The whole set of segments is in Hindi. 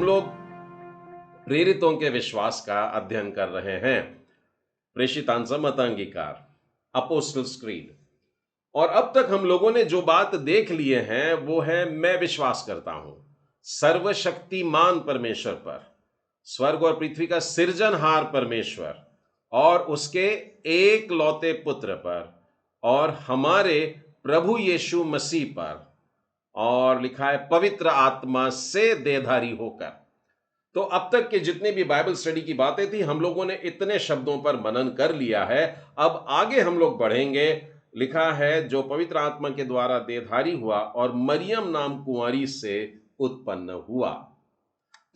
लोग प्रेरितों के विश्वास का अध्ययन कर रहे हैं, प्रेषितांचा मतांगीकार, अपोस्टल्स क्रीड। और अब तक हम लोगों ने जो बात देख लिए हैं वो है मैं विश्वास करता हूं सर्वशक्तिमान परमेश्वर पर, स्वर्ग और पृथ्वी का सृजनहार परमेश्वर और उसके एक लौते पुत्र पर और हमारे प्रभु यीशु मसीह पर, और लिखा है पवित्र आत्मा से देहधारी होकर। तो अब तक के जितने भी बाइबल स्टडी की बातें थी हम लोगों ने इतने शब्दों पर मनन कर लिया है। अब आगे हम लोग बढ़ेंगे। लिखा है जो पवित्र आत्मा के द्वारा देहधारी हुआ और मरियम नाम कुंवारी से उत्पन्न हुआ।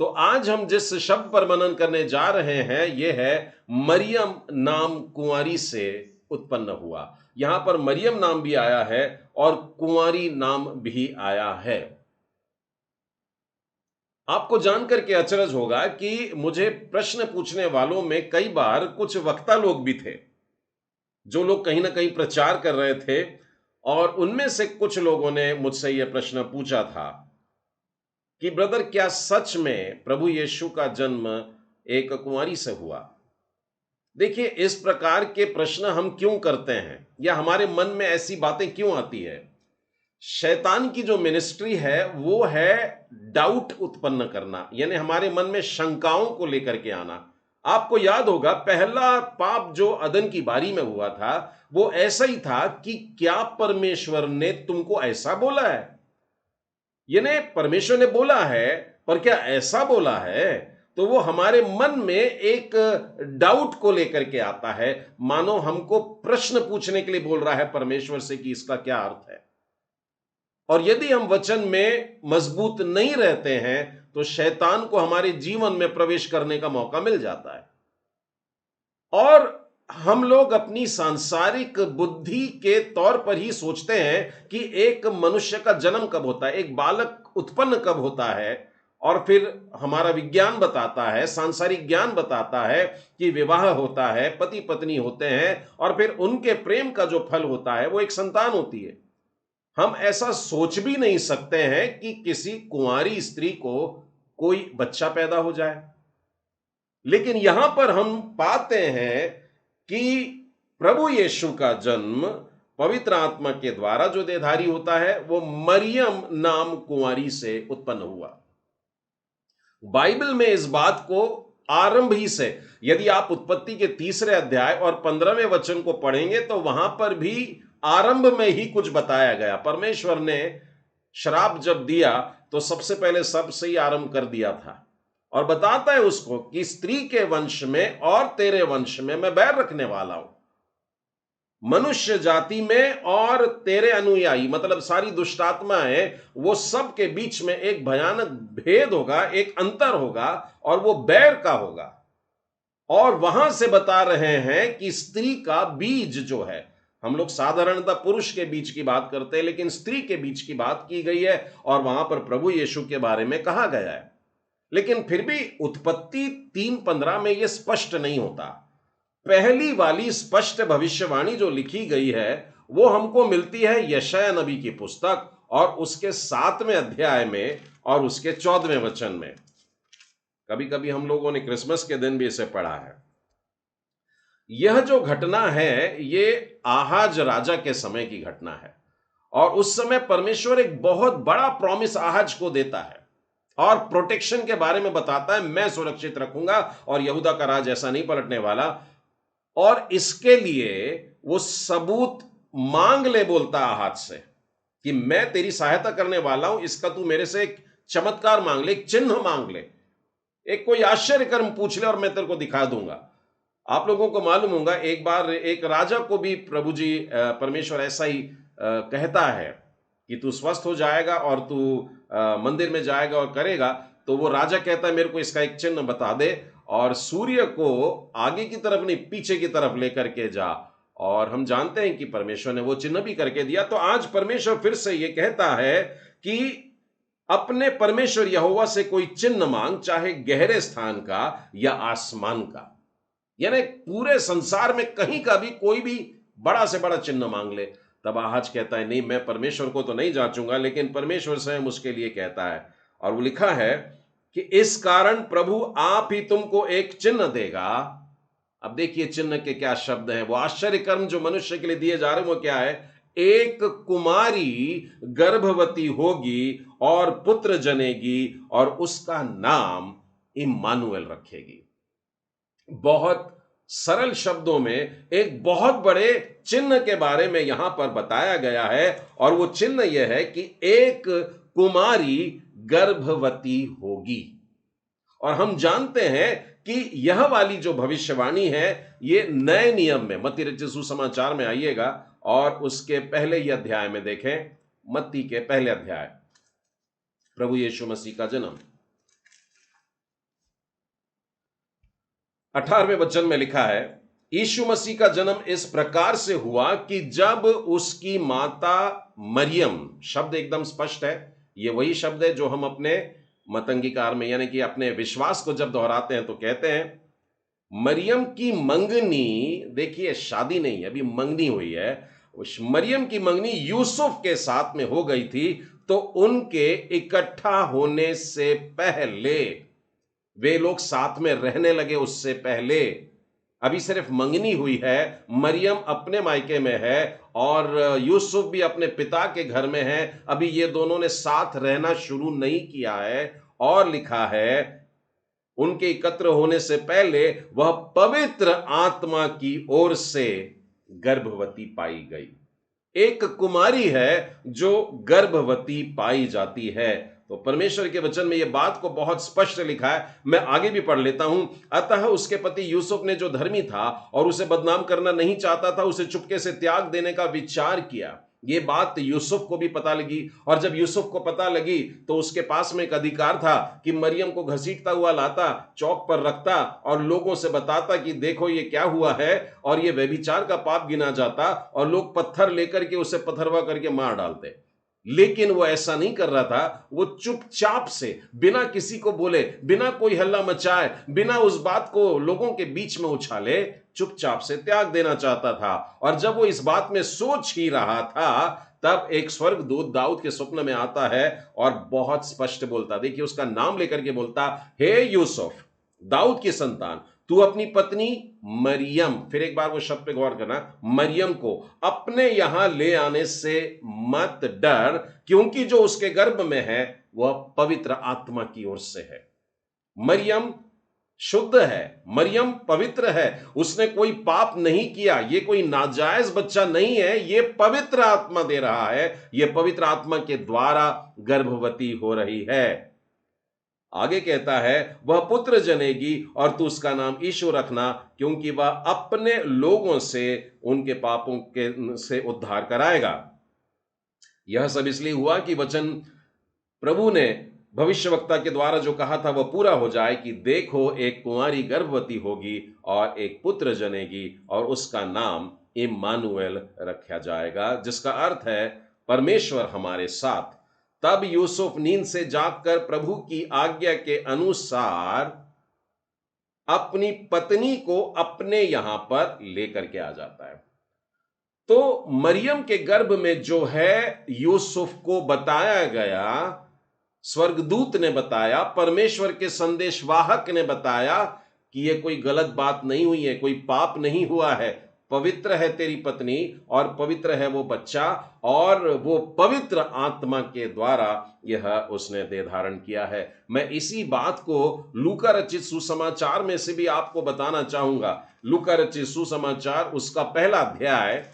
तो आज हम जिस शब्द पर मनन करने जा रहे हैं यह है मरियम नाम कुंवारी से उत्पन्न हुआ। यहां पर मरियम नाम भी आया है और कुंवारी नाम भी आया है। आपको जानकर के अचरज होगा कि मुझे प्रश्न पूछने वालों में कई बार कुछ वक्ता लोग भी थे, जो लोग कहीं ना कहीं प्रचार कर रहे थे, और उनमें से कुछ लोगों ने मुझसे यह प्रश्न पूछा था कि ब्रदर क्या सच में प्रभु यीशु का जन्म एक कुंवारी से हुआ? देखिए, इस प्रकार के प्रश्न हम क्यों करते हैं या हमारे मन में ऐसी बातें क्यों आती है? शैतान की जो मिनिस्ट्री है वो है डाउट उत्पन्न करना, यानी हमारे मन में शंकाओं को लेकर के आना। आपको याद होगा पहला पाप जो अदन की बारी में हुआ था वो ऐसा ही था कि क्या परमेश्वर ने तुमको ऐसा बोला है? यानी परमेश्वर ने बोला है पर क्या ऐसा बोला है? तो वो हमारे मन में एक डाउट को लेकर के आता है, मानो हमको प्रश्न पूछने के लिए बोल रहा है परमेश्वर से कि इसका क्या अर्थ है। और यदि हम वचन में मजबूत नहीं रहते हैं तो शैतान को हमारे जीवन में प्रवेश करने का मौका मिल जाता है। और हम लोग अपनी सांसारिक बुद्धि के तौर पर ही सोचते हैं कि एक मनुष्य का जन्म कब होता है, एक बालक उत्पन्न कब होता है, और फिर हमारा विज्ञान बताता है, सांसारिक ज्ञान बताता है कि विवाह होता है, पति पत्नी होते हैं, और फिर उनके प्रेम का जो फल होता है वो एक संतान होती है। हम ऐसा सोच भी नहीं सकते हैं कि किसी कुंवारी स्त्री को कोई बच्चा पैदा हो जाए। लेकिन यहां पर हम पाते हैं कि प्रभु यीशु का जन्म पवित्र आत्मा के द्वारा जो देहधारी होता है वो मरियम नाम कुंवारी से उत्पन्न हुआ। बाइबल में इस बात को आरंभ ही से, यदि आप उत्पत्ति के 3 अध्याय और 15वें वचन को पढ़ेंगे तो वहां पर भी आरंभ में ही कुछ बताया गया। परमेश्वर ने श्राप जब दिया तो सबसे पहले सबसे ही आरंभ कर दिया था, और बताता है उसको कि स्त्री के वंश में और तेरे वंश में मैं बैर रखने वाला हूं, मनुष्य जाति में और तेरे अनुयायी, मतलब सारी दुष्टात्माएं, वो सब के बीच में एक भयानक भेद होगा, एक अंतर होगा, और वो बैर का होगा। और वहां से बता रहे हैं कि स्त्री का बीज जो है, हम लोग साधारणतः पुरुष के बीच की बात करते हैं लेकिन स्त्री के बीच की बात की गई है, और वहां पर प्रभु यीशु के बारे में कहा गया है। लेकिन फिर भी उत्पत्ति 3:15 में यह स्पष्ट नहीं होता। पहली वाली स्पष्ट भविष्यवाणी जो लिखी गई है वो हमको मिलती है यशायाह नबी की पुस्तक और उसके 7वें अध्याय में और उसके 14वें वचन में। कभी कभी हम लोगों ने क्रिसमस के दिन भी इसे पढ़ा है। यह जो घटना है ये आहाज राजा के समय की घटना है, और उस समय परमेश्वर एक बहुत बड़ा प्रॉमिस आहाज को देता है और प्रोटेक्शन के बारे में बताता है, मैं सुरक्षित रखूंगा और यहूदा का राज ऐसा नहीं पलटने वाला। और इसके लिए वो सबूत मांग ले बोलता आहाज से कि मैं तेरी सहायता करने वाला हूं, इसका तू मेरे से एक चमत्कार मांग ले, एक चिन्ह मांग ले, एक कोई आश्चर्य कर्म पूछ ले और मैं तेरे को दिखा दूंगा। आप लोगों को मालूम होगा एक बार एक राजा को भी प्रभु जी परमेश्वर ऐसा ही कहता है कि तू स्वस्थ हो जाएगा और तू मंदिर में जाएगा और करेगा। तो वो राजा कहता है मेरे को इसका एक चिन्ह बता दे, और सूर्य को आगे की तरफ नहीं पीछे की तरफ लेकर के जा। और हम जानते हैं कि परमेश्वर ने वो चिन्ह भी करके दिया। तो आज परमेश्वर फिर से ये कहता है कि अपने परमेश्वर यहोवा से कोई चिन्ह मांग, चाहे गहरे स्थान का या आसमान का, यानी पूरे संसार में कहीं का भी कोई भी बड़ा से बड़ा चिन्ह मांग ले। तब आहाज कहता है नहीं, मैं परमेश्वर को तो नहीं जांचूंगा, लेकिन परमेश्वर स्वयं उसके लिए कहता है। और वो लिखा है कि इस कारण प्रभु आप ही तुमको एक चिन्ह देगा। अब देखिए चिन्ह के क्या शब्द हैं। वो आश्चर्य कर्म जो मनुष्य के लिए दिए जा रहे हैं वो क्या है? एक कुमारी गर्भवती होगी और पुत्र जनेगी और उसका नाम इम्मानुएल रखेगी। बहुत सरल शब्दों में एक बहुत बड़े चिन्ह के बारे में यहां पर बताया गया है, और वो चिन्ह यह है कि एक कुमारी गर्भवती होगी। और हम जानते हैं कि यह वाली जो भविष्यवाणी है ये नए नियम में मत्ती रचित सुसमाचार में आइएगा और उसके पहले ही अध्याय में देखें। मत्ती के पहले अध्याय, प्रभु यीशु मसीह का जन्म। 18वें वचन में लिखा है, यीशु मसीह का जन्म इस प्रकार से हुआ कि जब उसकी माता मरियम, शब्द एकदम स्पष्ट है, ये वही शब्द है जो हम अपने मतंगीकार में यानी कि अपने विश्वास को जब दोहराते हैं तो कहते हैं मरियम की मंगनी। देखिए शादी नहीं, अभी मंगनी हुई है। उस मरियम की मंगनी यूसुफ के साथ में हो गई थी, तो उनके इकट्ठा होने से पहले वे लोग साथ में रहने लगे। उससे पहले अभी सिर्फ मंगनी हुई है, मरियम अपने मायके में है और यूसुफ भी अपने पिता के घर में है। अभी ये दोनों ने साथ रहना शुरू नहीं किया है। और लिखा है उनके एकत्र होने से पहले वह पवित्र आत्मा की ओर से गर्भवती पाई गई। एक कुमारी है जो गर्भवती पाई जाती है। तो परमेश्वर के वचन में यह बात को बहुत स्पष्ट लिखा है। मैं आगे भी पढ़ लेता हूं। अतः उसके पति यूसुफ ने, जो धर्मी था और उसे बदनाम करना नहीं चाहता था, उसे चुपके से त्याग देने का विचार किया। ये बात यूसुफ को भी पता लगी, और जब यूसुफ को पता लगी तो उसके पास में एक अधिकार था कि मरियम को घसीटता हुआ लाता, चौक पर रखता और लोगों से बताता कि देखो ये क्या हुआ है, और ये व्यभिचार का पाप गिना जाता, और लोग पत्थर लेकर के उसे पथरवा करके मार डालते। लेकिन वो ऐसा नहीं कर रहा था। वो चुपचाप से, बिना किसी को बोले, बिना कोई हल्ला मचाए, बिना उस बात को लोगों के बीच में उछाले, चुपचाप से त्याग देना चाहता था। और जब वो इस बात में सोच ही रहा था, तब एक स्वर्गदूत दाऊद के स्वप्न में आता है और बहुत स्पष्ट बोलता, देखिए उसका नाम लेकर के बोलता, हे यूसुफ, दाऊद की संतान, तू अपनी पत्नी मरियम, फिर एक बार वो शब्द पे गौर करना, मरियम को अपने यहां ले आने से मत डर, क्योंकि जो उसके गर्भ में है वह पवित्र आत्मा की ओर से है। मरियम शुद्ध है, मरियम पवित्र है, उसने कोई पाप नहीं किया। ये कोई नाजायज बच्चा नहीं है, ये पवित्र आत्मा दे रहा है, ये पवित्र आत्मा के द्वारा गर्भवती हो रही है। आगे कहता है वह पुत्र जनेगी और तू उसका नाम यीशु रखना, क्योंकि वह अपने लोगों से उनके पापों के से उद्धार कराएगा। यह सब इसलिए हुआ कि वचन प्रभु ने भविष्यवक्ता के द्वारा जो कहा था वह पूरा हो जाए कि देखो एक कुंवारी गर्भवती होगी और एक पुत्र जनेगी और उसका नाम इम्मानुएल रखा जाएगा, जिसका अर्थ है परमेश्वर हमारे साथ। तब यूसुफ नींद से जागकर प्रभु की आज्ञा के अनुसार अपनी पत्नी को अपने यहां पर लेकर के आ जाता है। तो मरियम के गर्भ में जो है यूसुफ को बताया गया, स्वर्गदूत ने बताया, परमेश्वर के संदेशवाहक ने बताया कि यह कोई गलत बात नहीं हुई है, कोई पाप नहीं हुआ है, पवित्र है तेरी पत्नी और पवित्र है वो बच्चा, और वो पवित्र आत्मा के द्वारा यह उसने देह धारण किया है। मैं इसी बात को लूका रचित सुसमाचार में से भी आपको बताना चाहूंगा। लूका रचित सुसमाचार उसका पहला अध्याय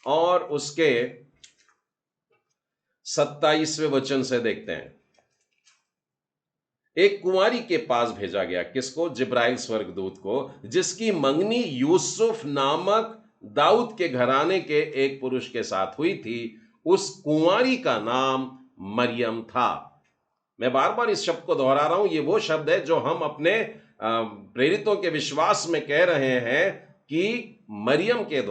और उसके 27वें वचन से देखते हैं। एक कुंवारी के पास भेजा गया, किसको? जिब्राइल स्वर्गदूत को, जिसकी मंगनी यूसुफ नामक दाऊद के घराने के एक पुरुष के साथ हुई थी। उस कुंवारी का नाम मरियम था। मैं बार बार इस शब्द को दोहरा रहा हूं, ये वो शब्द है जो हम अपने प्रेरितों के विश्वास में कह रहे हैं कि मरियम के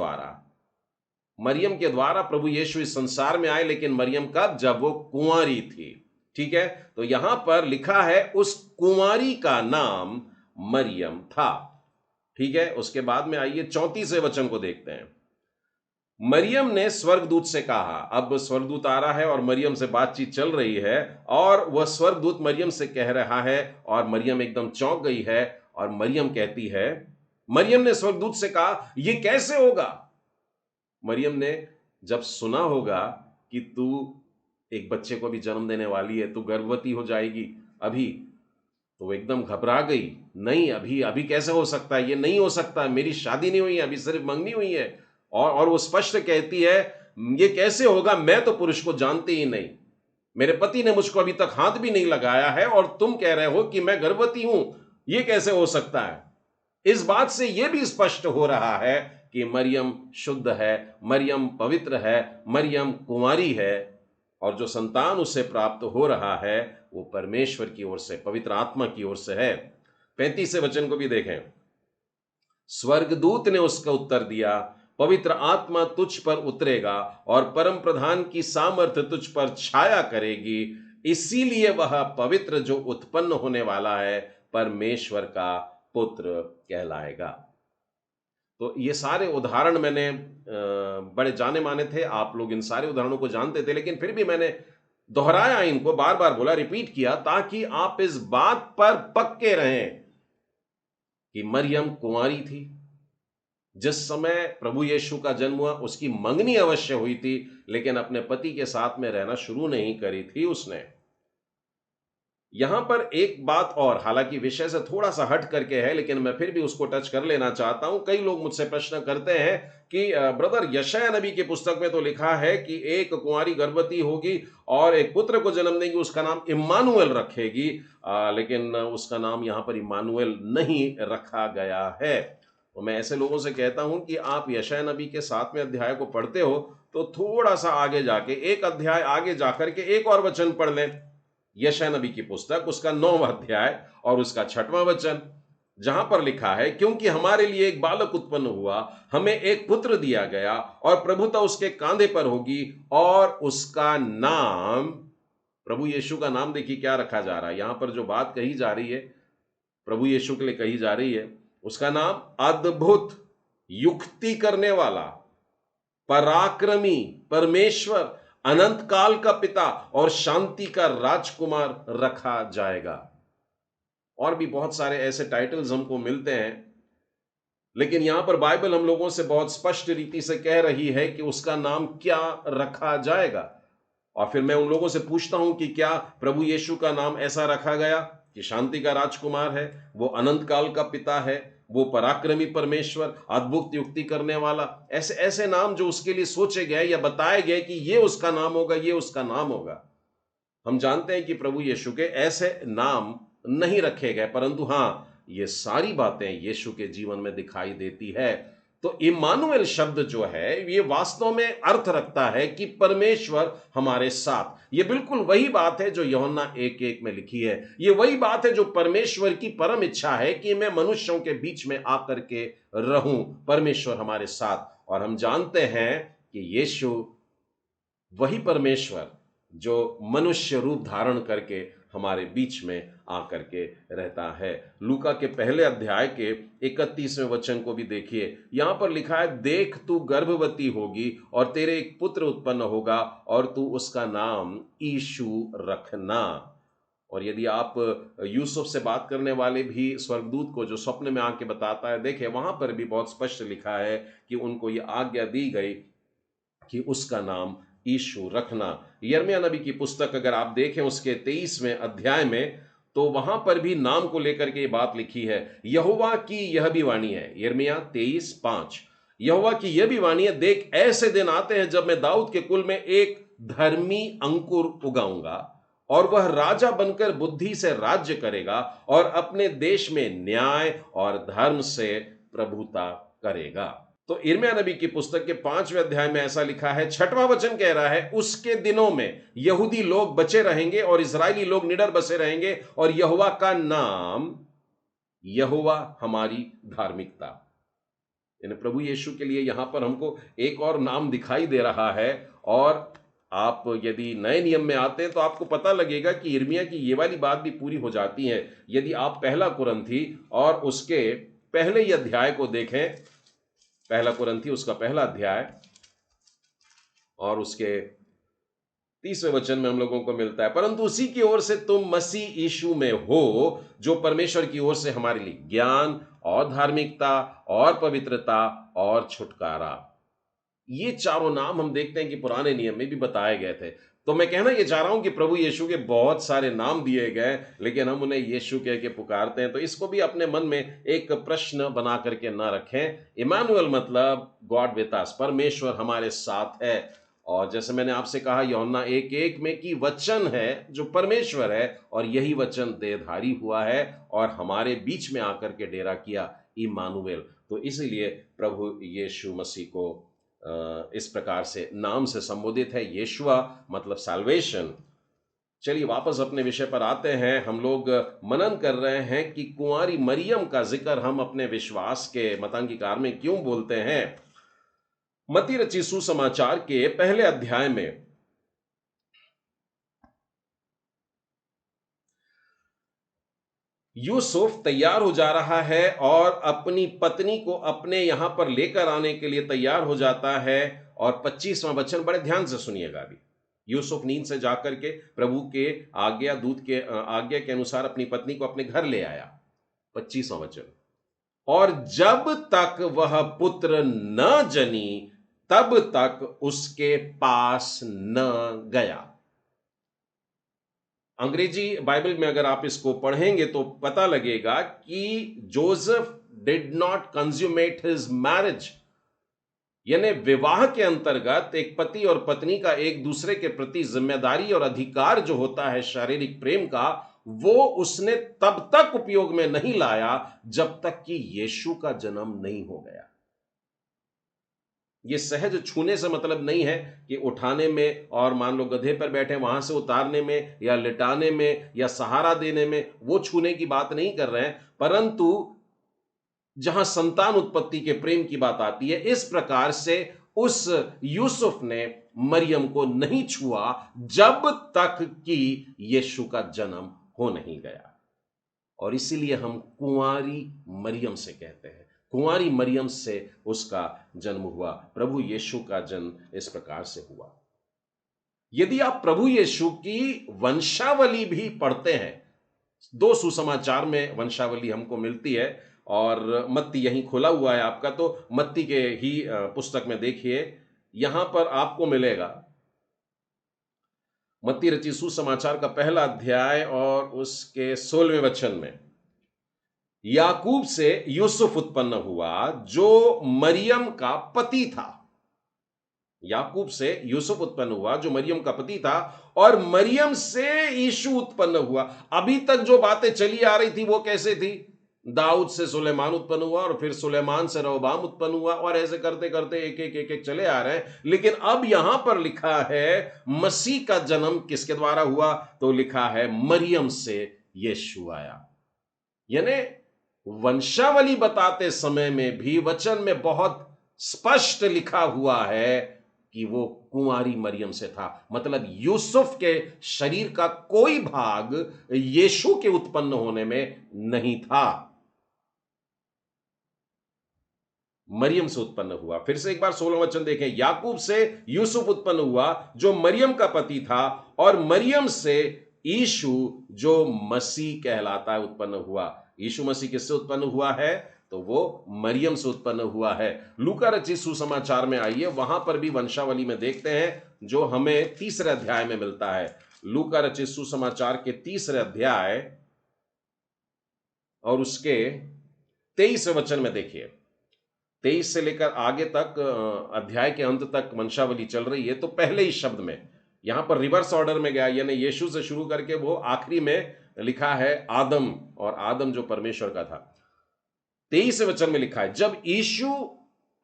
द्वारा प्रभु यीशु इस संसार में आए। लेकिन मरियम कब? जब वो कुंवारी थी। ठीक है, तो यहां पर लिखा है उस कुंवारी का नाम मरियम था। ठीक है, उसके बाद में आइए 34वें वचन को देखते हैं। मरियम ने स्वर्गदूत से कहा, अब स्वर्गदूत आ रहा है और मरियम से बातचीत चल रही है और वह स्वर्गदूत मरियम से कह रहा है और मरियम एकदम चौंक गई है और मरियम कहती है, मरियम ने स्वर्गदूत से कहा, यह कैसे होगा? मरियम ने जब सुना होगा कि तू एक बच्चे को भी जन्म देने वाली है, तू गर्भवती हो जाएगी अभी, तो वो एकदम घबरा गई। नहीं, अभी अभी कैसे हो सकता है? ये नहीं हो सकता, मेरी शादी नहीं हुई है, अभी सिर्फ मंगनी हुई है। और वो स्पष्ट कहती है, ये कैसे होगा? मैं तो पुरुष को जानती ही नहीं, मेरे पति ने मुझको अभी तक हाथ भी नहीं लगाया है और तुम कह रहे हो कि मैं गर्भवती हूं, ये कैसे हो सकता है? इस बात से यह भी स्पष्ट हो रहा है कि मरियम शुद्ध है, मरियम पवित्र है, मरियम कुंवारी है और जो संतान उससे प्राप्त हो रहा है वो परमेश्वर की ओर से, पवित्र आत्मा की ओर से है। 35वें वचन को भी देखें। स्वर्गदूत ने उसका उत्तर दिया, पवित्र आत्मा तुझ पर उतरेगा और परम प्रधान की सामर्थ्य तुझ पर छाया करेगी, इसीलिए वह पवित्र जो उत्पन्न होने वाला है परमेश्वर का पुत्र कहलाएगा। तो ये सारे उदाहरण मैंने बड़े जाने माने थे, आप लोग इन सारे उदाहरणों को जानते थे, लेकिन फिर भी मैंने दोहराया, इनको बार बार बोला, रिपीट किया, ताकि आप इस बात पर पक्के रहें कि मरियम कुंवारी थी। जिस समय प्रभु यीशु का जन्म हुआ उसकी मंगनी अवश्य हुई थी, लेकिन अपने पति के साथ में रहना शुरू नहीं करी थी उसने। यहां पर एक बात और, हालांकि विषय से थोड़ा सा हट करके है, लेकिन मैं फिर भी उसको टच कर लेना चाहता हूं। कई लोग मुझसे प्रश्न करते हैं कि ब्रदर, यशायाह नबी की पुस्तक में तो लिखा है कि एक कुंवारी गर्भवती होगी और एक पुत्र को जन्म देंगी, उसका नाम इम्मानुएल रखेगी, लेकिन उसका नाम यहां पर इम्मानुएल नहीं रखा गया है। तो मैं ऐसे लोगों से कहता हूं कि आप यशायाह नबी के 7वें अध्याय को पढ़ते हो तो थोड़ा सा आगे जाके, एक अध्याय आगे जाकर के एक और वचन पढ़ लें, यशायाह नबी की पुस्तक, उसका 9वां अध्याय और उसका 6वां वचन, जहां पर लिखा है, क्योंकि हमारे लिए एक बालक उत्पन्न हुआ, हमें एक पुत्र दिया गया और प्रभुता उसके कांधे पर होगी और उसका नाम, प्रभु यीशु का नाम देखिए क्या रखा जा रहा है। यहां पर जो बात कही जा रही है प्रभु यीशु के लिए कही जा रही है, उसका नाम अद्भुत, युक्ति करने वाला, पराक्रमी, परमेश्वर, अनंत काल का पिता और शांति का राजकुमार रखा जाएगा। और भी बहुत सारे ऐसे टाइटल्स हमको मिलते हैं, लेकिन यहां पर बाइबल हम लोगों से बहुत स्पष्ट रीति से कह रही है कि उसका नाम क्या रखा जाएगा। और फिर मैं उन लोगों से पूछता हूं कि क्या प्रभु यीशु का नाम ऐसा रखा गया कि शांति का राजकुमार है, वो अनंत काल का पिता है, वो पराक्रमी परमेश्वर, अद्भुत युक्ति करने वाला, ऐसे ऐसे नाम जो उसके लिए सोचे गए या बताए गए कि ये उसका नाम होगा, ये उसका नाम होगा। हम जानते हैं कि प्रभु यीशु के ऐसे नाम नहीं रखे गए, परंतु हां, ये सारी बातें यीशु के जीवन में दिखाई देती है। तो इम्मानुएल शब्द जो है ये वास्तव में अर्थ रखता है कि परमेश्वर हमारे साथ। ये बिल्कुल वही बात है जो यूहन्ना 1:1 में लिखी है। ये वही बात है जो परमेश्वर की परम इच्छा है कि मैं मनुष्यों के बीच में आकर के रहूं, परमेश्वर हमारे साथ। और हम जानते हैं कि यीशु वही परमेश्वर जो मनुष्य रूप धारण करके हमारे बीच में आकर के रहता है। लूका के पहले अध्याय के 31वें वचन को भी देखिए, यहां पर लिखा है, देख तू गर्भवती होगी और तेरे एक पुत्र उत्पन्न होगा और तू उसका नाम यीशु रखना। और यदि आप यूसुफ से बात करने वाले भी स्वर्गदूत को जो स्वप्न में आके बताता है, देखे वहां पर भी बहुत स्पष्ट लिखा है कि उनको यह आज्ञा दी गई कि उसका नाम यीशु रखना। यिर्मयाह नबी की पुस्तक अगर आप देखें उसके 23वें अध्याय में, तो वहां पर भी नाम को लेकर के ये बात लिखी है। यहोवा की यह भी वाणी है, यिर्मयाह 23:5, यहोवा की यह भी वाणी है, देख ऐसे दिन आते हैं जब मैं दाऊद के कुल में एक धर्मी अंकुर उगाऊंगा और वह राजा बनकर बुद्धि से राज्य करेगा और अपने देश में न्याय और धर्म से प्रभुता करेगा। तो यिर्मयाह नबी की पुस्तक के 5वें अध्याय में ऐसा लिखा है, 6वां वचन कह रहा है, उसके दिनों में यहूदी लोग बचे रहेंगे और इजरायली लोग निडर बसे रहेंगे और यहोवा का नाम, यहोवा हमारी धार्मिकता। यानी प्रभु यीशु के लिए यहां पर हमको एक और नाम दिखाई दे रहा है। और आप यदि नए नियम में आते हैं तो आपको पता लगेगा कि यिर्मयाह की ये वाली बात भी पूरी हो जाती है। यदि आप पहला कुरिन्थी और उसके पहले ही अध्याय को देखें, पहला कुरिन्थी उसका पहला अध्याय और उसके 30वें वचन में हम लोगों को मिलता है, परंतु उसी की ओर से तुम मसीह यीशु में हो, जो परमेश्वर की ओर से हमारे लिए ज्ञान और धार्मिकता और पवित्रता और छुटकारा। ये चारों नाम हम देखते हैं कि पुराने नियम में भी बताए गए थे। तो मैं कहना ये चाह रहा हूं कि प्रभु यीशु के बहुत सारे नाम दिए गए, लेकिन हम उन्हें यीशु कह के पुकारते हैं। तो इसको भी अपने मन में एक प्रश्न बना करके ना रखें। इमानुएल मतलब गॉड विद अस, परमेश्वर हमारे साथ है। और जैसे मैंने आपसे कहा यूहन्ना 1:1 में कि वचन है जो परमेश्वर है, और यही वचन देहधारी हुआ है और हमारे बीच में आकर के डेरा किया, इमानुएल। तो इसीलिए प्रभु यीशु मसीह को इस प्रकार से नाम से संबोधित है। यीशुआ मतलब सैल्वेशन। चलिए वापस अपने विषय पर आते हैं। हम लोग मनन कर रहे हैं कि कुंवारी मरियम का जिक्र हम अपने विश्वास के मतांगीकार में क्यों बोलते हैं। मत्ती रचित सुसमाचार के पहले अध्याय में यूसुफ तैयार हो जा रहा है और अपनी पत्नी को अपने यहां पर लेकर आने के लिए तैयार हो जाता है। और 25वां वचन बड़े ध्यान से सुनिएगा। अभी यूसुफ नींद से जाकर के प्रभु के आज्ञा के अनुसार अपनी पत्नी को अपने घर ले आया। 25वां वचन, और जब तक वह पुत्र न जनी तब तक उसके पास न गया। अंग्रेजी बाइबल में अगर आप इसको पढ़ेंगे तो पता लगेगा कि Joseph did not consummate his marriage, यानी विवाह के अंतर्गत एक पति और पत्नी का एक दूसरे के प्रति जिम्मेदारी और अधिकार जो होता है शारीरिक प्रेम का, वो उसने तब तक उपयोग में नहीं लाया जब तक कि यीशु का जन्म नहीं हो गया। ये सहज छूने से मतलब नहीं है कि उठाने में और मान लो गधे पर बैठे वहां से उतारने में या लिटाने में या सहारा देने में, वो छूने की बात नहीं कर रहे हैं। परंतु जहां संतान उत्पत्ति के प्रेम की बात आती है, इस प्रकार से उस यूसुफ ने मरियम को नहीं छुआ जब तक कि यीशु का जन्म हो नहीं गया। और इसीलिए हम कुंवारी मरियम से कहते हैं, कुंवारी मरियम से उसका जन्म हुआ। प्रभु यीशु का जन्म इस प्रकार से हुआ। यदि आप प्रभु यीशु की वंशावली भी पढ़ते हैं, दो सुसमाचार में वंशावली हमको मिलती है, और मत्ती यहीं खुला हुआ है आपका, तो मत्ती के ही पुस्तक में देखिए, यहां पर आपको मिलेगा मत्ती रचित सुसमाचार का पहला अध्याय और उसके 16वें वचन में, याकूब से यूसुफ उत्पन्न हुआ जो मरियम का पति था। याकूब से यूसुफ उत्पन्न हुआ जो मरियम का पति था, और मरियम से यीशु उत्पन्न हुआ। अभी तक जो बातें चली आ रही थी वो कैसे थी? दाऊद से सुलेमान उत्पन्न हुआ, और फिर सुलेमान से रहबाम उत्पन्न हुआ, और ऐसे करते करते एक एक चले आ रहे हैं। लेकिन अब यहां पर लिखा है मसीह का जन्म किसके द्वारा हुआ? तो लिखा है मरियम से यीशु आया। यानी वंशावली बताते समय में भी वचन में बहुत स्पष्ट लिखा हुआ है कि वो कुंवारी मरियम से था। मतलब यूसुफ के शरीर का कोई भाग यीशु के उत्पन्न होने में नहीं था, मरियम से उत्पन्न हुआ। फिर से एक बार 16वां वचन देखें, याकूब से यूसुफ उत्पन्न हुआ जो मरियम का पति था, और मरियम से यीशु जो मसीह कहलाता है उत्पन्न हुआ। यीशु मसीह किससे उत्पन्न हुआ है? तो वो मरियम से उत्पन्न हुआ है। लूका रचित सुसमाचार में आइए, वहां पर भी वंशावली में देखते हैं जो हमें 3रे अध्याय में मिलता है। लूका रचित सुसमाचार के 3रे अध्याय और उसके 23वें वचन में देखिए, 23 से लेकर आगे तक अध्याय के अंत तक वंशावली चल रही है। तो पहले ही शब्द में यहां पर रिवर्स ऑर्डर में गया, यानी यीशु से शुरू करके वो आखिरी में लिखा है आदम, और आदम जो परमेश्वर का था। 23वें वचन में लिखा है, जब यीशु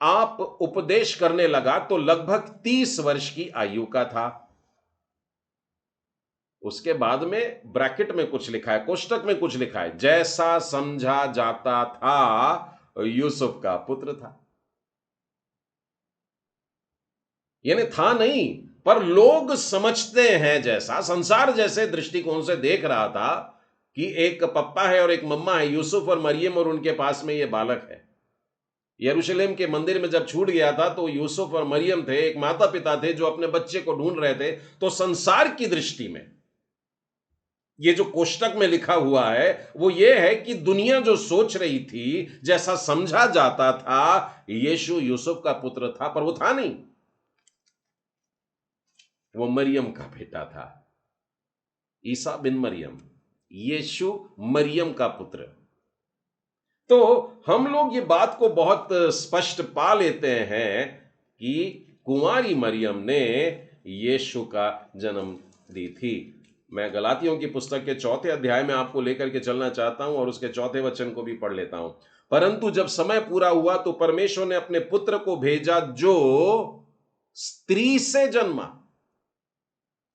आप उपदेश करने लगा तो लगभग 30 वर्ष की आयु का था। उसके बाद में ब्रैकेट में कुछ लिखा है, कोष्टक में कुछ लिखा है, जैसा समझा जाता था यूसुफ का पुत्र था। यानी था नहीं, पर लोग समझते हैं, जैसा संसार जैसे दृष्टिकोण से देख रहा था कि एक पप्पा है और एक मम्मा है, यूसुफ और मरियम, और उनके पास में ये बालक है। यरूशलेम के मंदिर में जब छूट गया था तो यूसुफ और मरियम थे, एक माता पिता थे जो अपने बच्चे को ढूंढ रहे थे। तो संसार की दृष्टि में ये जो कोष्टक में लिखा हुआ है वो ये है कि दुनिया जो सोच रही थी, जैसा समझा जाता था, यीशु यूसुफ का पुत्र था, पर वो था नहीं। वो मरियम का बेटा था, ईसा बिन मरियम, यीशु मरियम का पुत्र। तो हम लोग ये बात को बहुत स्पष्ट पा लेते हैं कि कुंवारी मरियम ने यीशु का जन्म दी थी। मैं गलातियों की पुस्तक के 4 अध्याय में आपको लेकर के चलना चाहता हूं और उसके 4 वचन को भी पढ़ लेता हूं। परंतु जब समय पूरा हुआ तो परमेश्वर ने अपने पुत्र को भेजा जो स्त्री से जन्मा।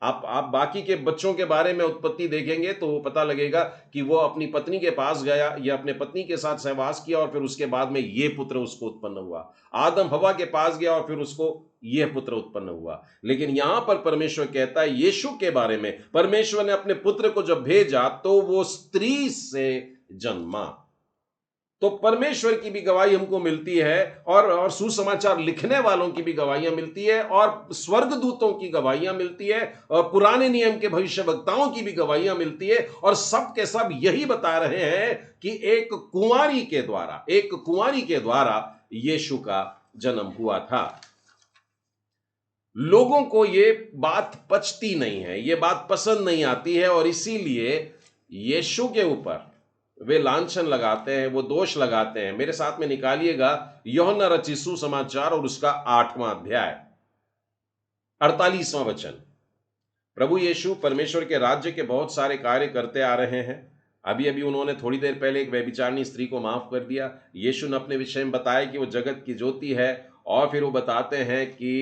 आप बाकी के बच्चों के बारे में उत्पत्ति देखेंगे तो पता लगेगा कि वो अपनी पत्नी के पास गया या अपने पत्नी के साथ सहवास किया और फिर उसके बाद में ये पुत्र उसको उत्पन्न हुआ। आदम हवा के पास गया और फिर उसको यह पुत्र उत्पन्न हुआ। लेकिन यहां पर परमेश्वर कहता है यीशु के बारे में, परमेश्वर ने अपने पुत्र को जब भेजा तो वो स्त्री से जन्मा। तो परमेश्वर की भी गवाही हमको मिलती है और सुसमाचार लिखने वालों की भी गवाहियां मिलती है और स्वर्गदूतों की गवाहियां मिलती है और पुराने नियम के भविष्यवक्ताओं की भी गवाहियां मिलती है और सब के सब यही बता रहे हैं कि एक कुंवारी के द्वारा यीशु का जन्म हुआ था। लोगों को ये बात पचती नहीं है, ये बात पसंद नहीं आती है और इसीलिए यीशु के ऊपर वे लांछन लगाते हैं, वो दोष लगाते हैं। मेरे साथ में निकालिएगा यूहन्ना रचित सुसमाचार और उसका 8वां अध्याय 48वां वचन। प्रभु यीशु परमेश्वर के राज्य के बहुत सारे कार्य करते आ रहे हैं। अभी अभी उन्होंने थोड़ी देर पहले एक व्यभिचारिणी स्त्री को माफ कर दिया। यीशु ने अपने विषय में बताया कि वो जगत की ज्योति है और फिर वो बताते हैं कि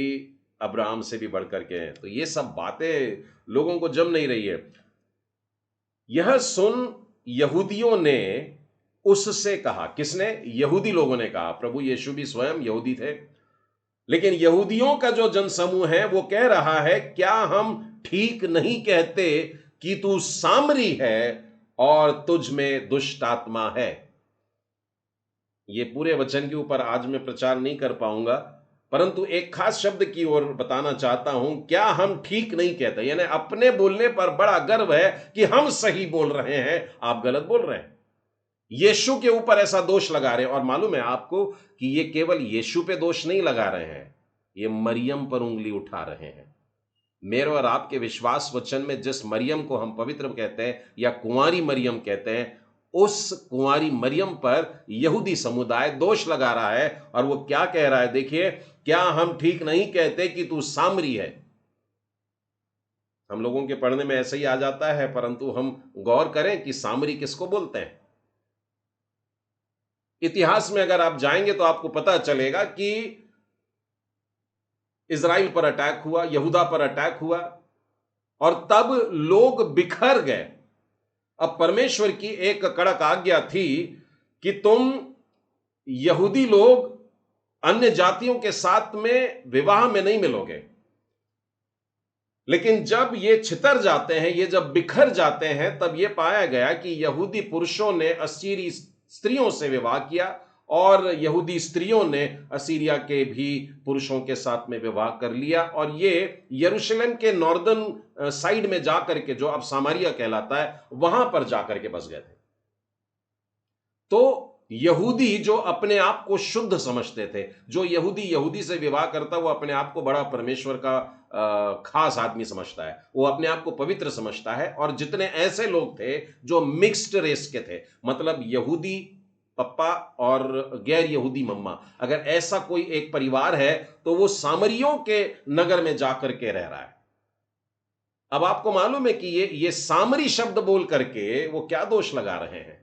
अब्राहम से भी बढ़कर के हैं। तो ये सब बातें लोगों को जम नहीं रही है। यह सुन यहूदियों ने उससे कहा। किसने? यहूदी लोगों ने कहा। प्रभु यीशु भी स्वयं यहूदी थे, लेकिन यहूदियों का जो जनसमूह है वो कह रहा है क्या हम ठीक नहीं कहते कि तू सामरी है और तुझ में दुष्ट आत्मा है। ये पूरे वचन के ऊपर आज मैं प्रचार नहीं कर पाऊंगा, परंतु एक खास शब्द की ओर बताना चाहता हूं। क्या हम ठीक नहीं कहते, यानी अपने बोलने पर बड़ा गर्व है कि हम सही बोल रहे हैं, आप गलत बोल रहे हैं। यीशु के ऊपर ऐसा दोष लगा रहे हैं। और मालूम है आपको कि ये केवल यीशु पे दोष नहीं लगा रहे हैं, ये मरियम पर उंगली उठा रहे हैं। मेरे और आपके विश्वास वचन में जिस मरियम को हम पवित्र कहते हैं या कुंवारी मरियम कहते हैं, उस कुंवारी मरियम पर यहूदी समुदाय दोष लगा रहा है। और वो क्या कह रहा है, देखिए, क्या हम ठीक नहीं कहते कि तू सामरी है। हम लोगों के पढ़ने में ऐसे ही आ जाता है, परंतु हम गौर करें कि सामरी किसको बोलते हैं। इतिहास में अगर आप जाएंगे तो आपको पता चलेगा कि इजराइल पर अटैक हुआ, यहूदा पर अटैक हुआ और तब लोग बिखर गए। अब परमेश्वर की एक कड़क आज्ञा थी कि तुम यहूदी लोग अन्य जातियों के साथ में विवाह में नहीं मिलोगे। लेकिन जब ये छितर जाते हैं, ये जब बिखर जाते हैं, तब ये पाया गया कि यहूदी पुरुषों ने असीरी स्त्रियों से विवाह किया और यहूदी स्त्रियों ने असीरिया के भी पुरुषों के साथ में विवाह कर लिया और ये यरूशलेम के नॉर्दर्न साइड में जाकर के, जो अब सामरिया कहलाता है, वहां पर जाकर के बस गए थे। तो यहूदी जो अपने आप को शुद्ध समझते थे, जो यहूदी से विवाह करता, वो अपने आप को बड़ा परमेश्वर का खास आदमी समझता है, वो अपने आप को पवित्र समझता है। और जितने ऐसे लोग थे जो मिक्स्ड रेस के थे, मतलब यहूदी पप्पा और गैर यहूदी मम्मा, अगर ऐसा कोई एक परिवार है तो वो सामरियों के नगर में जाकर के रह रहा है। अब आपको मालूम है कि ये सामरी शब्द बोल करके वो क्या दोष लगा रहे हैं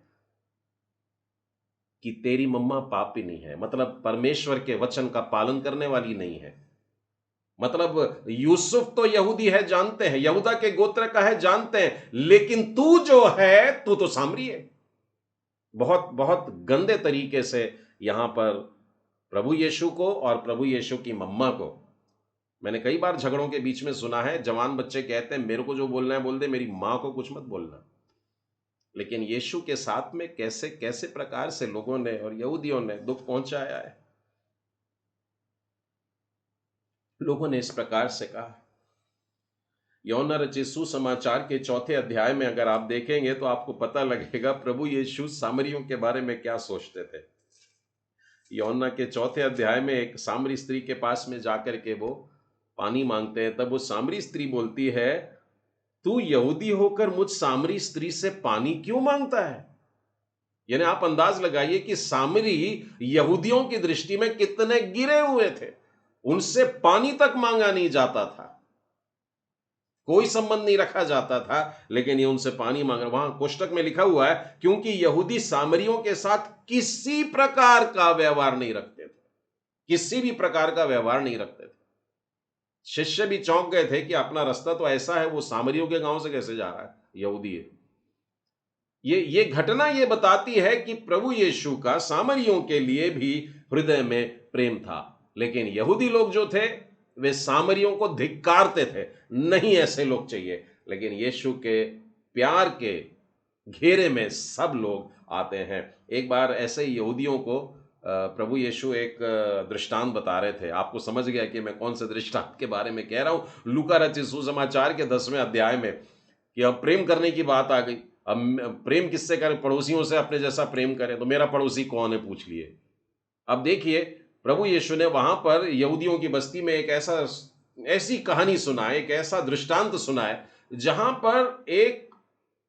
कि तेरी मम्मा पापिनी है, मतलब परमेश्वर के वचन का पालन करने वाली नहीं है। मतलब यूसुफ तो यहूदी है, जानते हैं, यहूदा के गोत्र का है, जानते हैं, लेकिन तू जो है, तू तो सामरी है। बहुत बहुत गंदे तरीके से यहां पर प्रभु यीशु को और प्रभु यीशु की मम्मा को मैंने कई बार झगड़ों के बीच में सुना है। जवान बच्चे कहते हैं मेरे को जो बोलना है बोल दे, मेरी मां को कुछ मत बोलना। लेकिन यीशु के साथ में कैसे कैसे प्रकार से लोगों ने और यहूदियों ने दुख पहुंचाया है। लोगों ने इस प्रकार से कहा। यूहन्ना रचित सुसमाचार के 4 अध्याय में अगर आप देखेंगे तो आपको पता लगेगा प्रभु यीशु सामरियों के बारे में क्या सोचते थे। यूहन्ना के 4 अध्याय में एक सामरी स्त्री के पास में जाकर के वो पानी मांगते हैं, तब वो सामरी स्त्री बोलती है, तू यहूदी होकर मुझ सामरी स्त्री से पानी क्यों मांगता है? यानी आप अंदाज लगाइए कि सामरी यहूदियों की दृष्टि में कितने गिरे हुए थे, उनसे पानी तक मांगा नहीं जाता था, कोई संबंध नहीं रखा जाता था, लेकिन ये उनसे पानी मांग रहा। वहां कोष्टक में लिखा हुआ है, क्योंकि यहूदी सामरियों के साथ किसी प्रकार का व्यवहार नहीं रखते थे, किसी भी प्रकार का व्यवहार नहीं रखते थे। शिष्य भी चौंक गए थे कि अपना रास्ता तो ऐसा है, वो सामरियों के गांव से कैसे जा रहा है, यहूदी है। ये घटना ये बताती है कि प्रभु यीशु का सामरियों के लिए भी हृदय में प्रेम था, लेकिन यहूदी लोग जो थे वे सामरियों को धिक्कारते थे, नहीं ऐसे लोग चाहिए। लेकिन यीशु के प्यार के घेरे में सब लोग आते हैं। एक बार ऐसे ही यहूदियों को प्रभु यीशु एक दृष्टांत बता रहे थे। आपको समझ गया कि मैं कौन से दृष्टांत के बारे में कह रहा हूं। लूका रचित सुसमाचार के 10वें अध्याय में, कि अब प्रेम करने की बात आ गई। अब प्रेम किससे करें? पड़ोसियों से अपने जैसा प्रेम करें। तो मेरा पड़ोसी कौन है, पूछ लिए। अब देखिए, प्रभु यीशु ने वहां पर यहूदियों की बस्ती में एक ऐसी कहानी सुनाए, एक ऐसा दृष्टांत सुनाए, जहां पर एक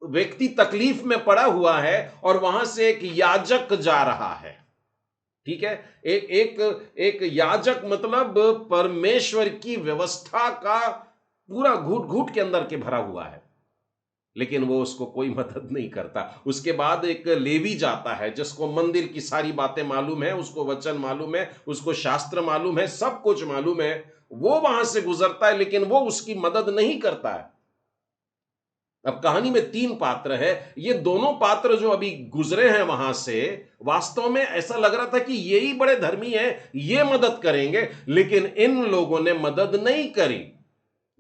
व्यक्ति तकलीफ में पड़ा हुआ है और वहां से एक याजक जा रहा है। ठीक है, एक एक एक याजक मतलब परमेश्वर की व्यवस्था का पूरा घूट घूट के अंदर के भरा हुआ है, लेकिन वो उसको कोई मदद नहीं करता। उसके बाद एक लेवी जाता है, जिसको मंदिर की सारी बातें मालूम है, उसको वचन मालूम है, उसको शास्त्र मालूम है, सब कुछ मालूम है। वो वहां से गुजरता है, लेकिन वो उसकी मदद नहीं करता है। अब कहानी में 3 पात्र है। ये दोनों पात्र जो अभी गुजरे हैं वहां से, वास्तव में ऐसा लग रहा था कि यही बड़े धर्मी हैं, ये मदद करेंगे, लेकिन इन लोगों ने मदद नहीं करी।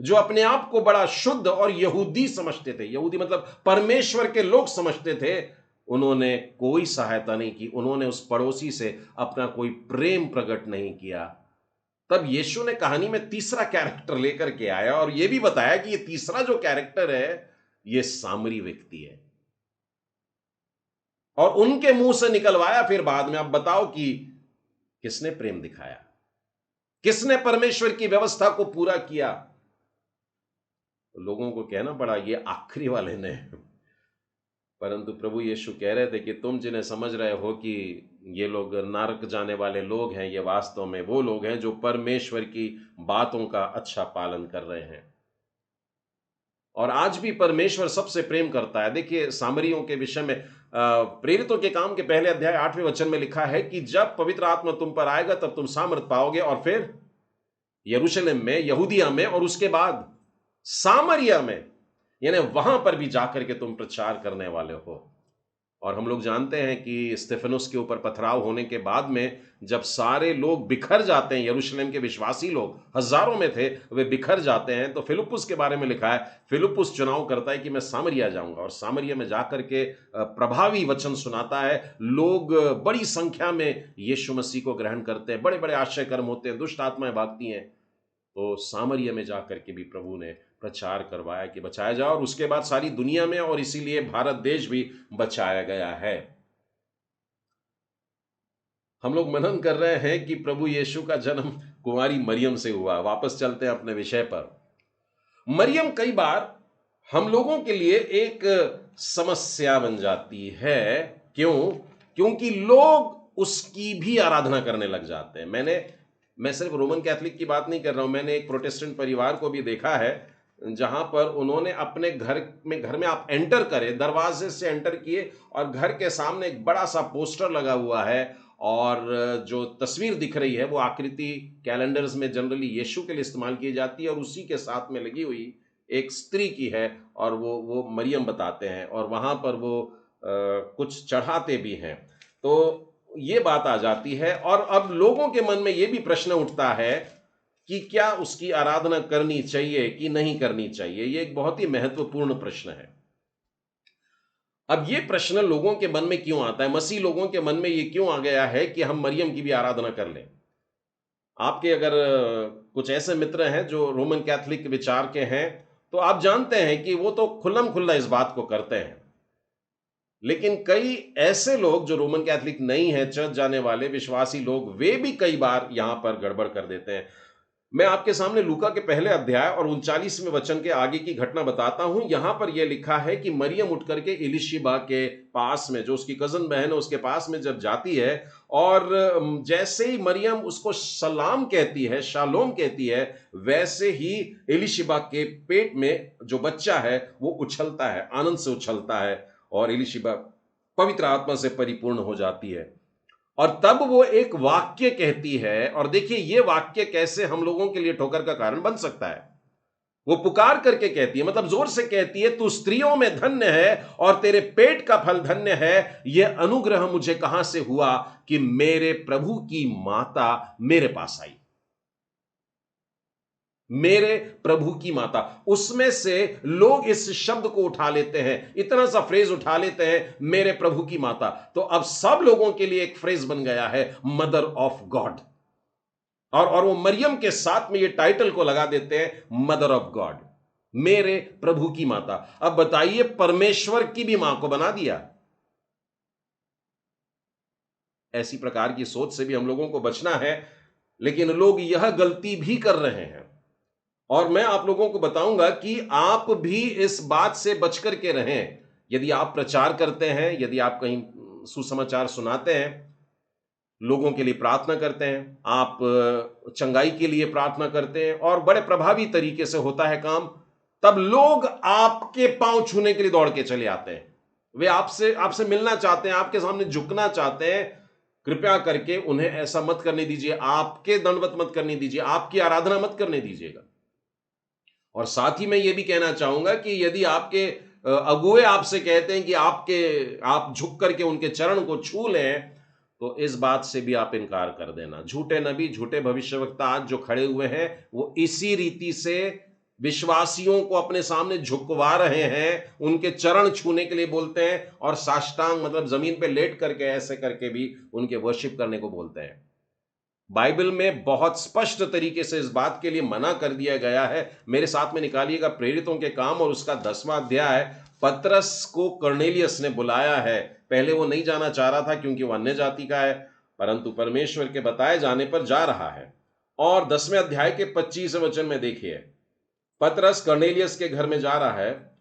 जो अपने आप को बड़ा शुद्ध और यहूदी समझते थे, यहूदी मतलब परमेश्वर के लोग समझते थे, उन्होंने कोई सहायता नहीं की। उन्होंने उस पड़ोसी से अपना कोई प्रेम प्रकट नहीं किया। तब यीशु ने कहानी में तीसरा कैरेक्टर लेकर के आया और यह भी बताया कि ये तीसरा जो कैरेक्टर है, ये सामरी व्यक्ति है, और उनके मुंह से निकलवाया फिर बाद में। अब बताओ कि किसने प्रेम दिखाया, किसने परमेश्वर की व्यवस्था को पूरा किया? लोगों को कहना पड़ा ये आखिरी वाले ने। परंतु प्रभु यीशु कह रहे थे कि तुम जिन्हें समझ रहे हो कि ये लोग नरक जाने वाले लोग हैं, ये वास्तव में वो लोग हैं जो परमेश्वर की बातों का अच्छा पालन कर रहे हैं। और आज भी परमेश्वर सबसे प्रेम करता है। देखिए, सामरियों के विषय में प्रेरितों के काम के पहले अध्याय 8वें वचन में लिखा है कि जब पवित्र आत्मा तुम पर आएगा तब तुम सामर्थ पाओगे, और फिर यरूशलेम में, यहूदिया में, और उसके बाद सामरिया में, यानी वहां पर भी जाकर के तुम प्रचार करने वाले हो। और हम लोग जानते हैं कि स्तेफनुस के ऊपर पथराव होने के बाद में जब सारे लोग बिखर जाते हैं, यरूशलेम के विश्वासी लोग हजारों में थे, वे बिखर जाते हैं, तो फिलिप्पुस के बारे में लिखा है, फिलिप्पुस चुनाव करता है कि मैं सामरिया जाऊंगा, और सामरिया में जाकर के प्रभावी वचन सुनाता है। लोग बड़ी संख्या में यीशु मसीह को ग्रहण करते हैं, बड़े बड़े आश्चर्य कर्म होते हैं, दुष्ट आत्माएं भागती हैं। तो सामरिया में जाकर के भी प्रभु ने प्रचार करवाया कि बचाया जाए, और उसके बाद सारी दुनिया में, और इसीलिए भारत देश भी बचाया गया है। हम लोग मनन कर रहे हैं कि प्रभु यीशु का जन्म कुंवारी मरियम से हुआ। वापस चलते हैं अपने विषय पर। मरियम कई बार हम लोगों के लिए एक समस्या बन जाती है। क्यों? क्योंकि लोग उसकी भी आराधना करने लग जाते हैं। मैं सिर्फ रोमन कैथोलिक की बात नहीं कर रहा हूं, मैंने एक प्रोटेस्टेंट परिवार को भी देखा है, जहां पर उन्होंने अपने घर में आप एंटर करें, दरवाजे से एंटर किए, और घर के सामने एक बड़ा सा पोस्टर लगा हुआ है, और जो तस्वीर दिख रही है वो आकृति कैलेंडर्स में जनरली यीशु के लिए इस्तेमाल की जाती है, और उसी के साथ में लगी हुई एक स्त्री की है, और वो मरियम बताते हैं, और वहां पर वो कुछ चढ़ाते भी हैं। तो ये बात आ जाती है, और अब लोगों के मन में ये भी प्रश्न उठता है कि क्या उसकी आराधना करनी चाहिए कि नहीं करनी चाहिए। ये एक बहुत ही महत्वपूर्ण प्रश्न है। अब ये प्रश्न लोगों के मन में क्यों आता है? मसीह लोगों के मन में ये क्यों आ गया है कि हम मरियम की भी आराधना कर लें? आपके अगर कुछ ऐसे मित्र हैं जो रोमन कैथोलिक विचार के हैं, तो आप जानते हैं कि वो तो खुल्लम खुल्ला इस बात को करते हैं। लेकिन कई ऐसे लोग जो रोमन कैथोलिक नहीं है, चर्च जाने वाले विश्वासी लोग, वे भी कई बार यहां पर गड़बड़ कर देते हैं। मैं आपके सामने लूका के पहले अध्याय और 39वें वचन के आगे की घटना बताता हूं। यहां पर यह लिखा है कि मरियम उठ करके इलिशिबा के पास में, जो उसकी कजन बहन है, उसके पास में जब जाती है, और जैसे ही मरियम उसको सलाम कहती है, शालोम कहती है, वैसे ही इलिशिबा के पेट में जो बच्चा है वो उछलता है, आनंद से उछलता है, और इलिशिबा पवित्र आत्मा से परिपूर्ण हो जाती है। और तब वो एक वाक्य कहती है, और देखिए ये वाक्य कैसे हम लोगों के लिए ठोकर का कारण बन सकता है। वो पुकार करके कहती है, मतलब जोर से कहती है, तू स्त्रियों में धन्य है और तेरे पेट का फल धन्य है। यह अनुग्रह मुझे कहां से हुआ कि मेरे प्रभु की माता मेरे पास आई। मेरे प्रभु की माता, उसमें से लोग इस शब्द को उठा लेते हैं, इतना सा फ्रेज उठा लेते हैं, मेरे प्रभु की माता। तो अब सब लोगों के लिए एक फ्रेज बन गया है, मदर ऑफ गॉड। और वो मरियम के साथ में ये टाइटल को लगा देते हैं, मदर ऑफ गॉड, मेरे प्रभु की माता। अब बताइए, परमेश्वर की भी मां को बना दिया। ऐसी प्रकार की सोच से भी हम लोगों को बचना है, लेकिन लोग यह गलती भी कर रहे हैं। और मैं आप लोगों को बताऊंगा कि आप भी इस बात से बचकर के रहें। यदि आप प्रचार करते हैं, यदि आप कहीं सुसमाचार सुनाते हैं, लोगों के लिए प्रार्थना करते हैं, आप चंगाई के लिए प्रार्थना करते हैं, और बड़े प्रभावी तरीके से होता है काम, तब लोग आपके पांव छूने के लिए दौड़ के चले आते हैं। वे आपसे आपसे मिलना चाहते हैं, आपके सामने झुकना चाहते हैं। कृपया करके उन्हें ऐसा मत करने दीजिए, आपके दंडवत मत करने दीजिए, आपकी आराधना मत करने दीजिएगा। और साथ ही मैं ये भी कहना चाहूंगा कि यदि आपके अगुए आपसे कहते हैं कि आप झुक करके उनके चरण को छू लें, तो इस बात से भी आप इनकार कर देना। झूठे नबी, झूठे भविष्यवक्ता आज जो खड़े हुए हैं, वो इसी रीति से विश्वासियों को अपने सामने झुकवा रहे हैं, उनके चरण छूने के लिए बोलते हैं, और साष्टांग मतलब जमीन पे लेट करके ऐसे करके भी उनके वर्शिप करने को बोलते हैं। बाइबल में बहुत स्पष्ट तरीके से इस बात के लिए मना कर दिया गया है। मेरे साथ में निकालिएगा प्रेरितों के काम और उसका 10वां अध्याय। पतरस को कर्नेलियस ने बुलाया है। पहले वो नहीं जाना चाह रहा था क्योंकि वो अन्य जाति का है, परंतु परमेश्वर के बताए जाने पर जा रहा है। और 10वें अध्याय के 25वें वचन में देखिए, पतरस कर्नेलियस के घर में जा रहा है,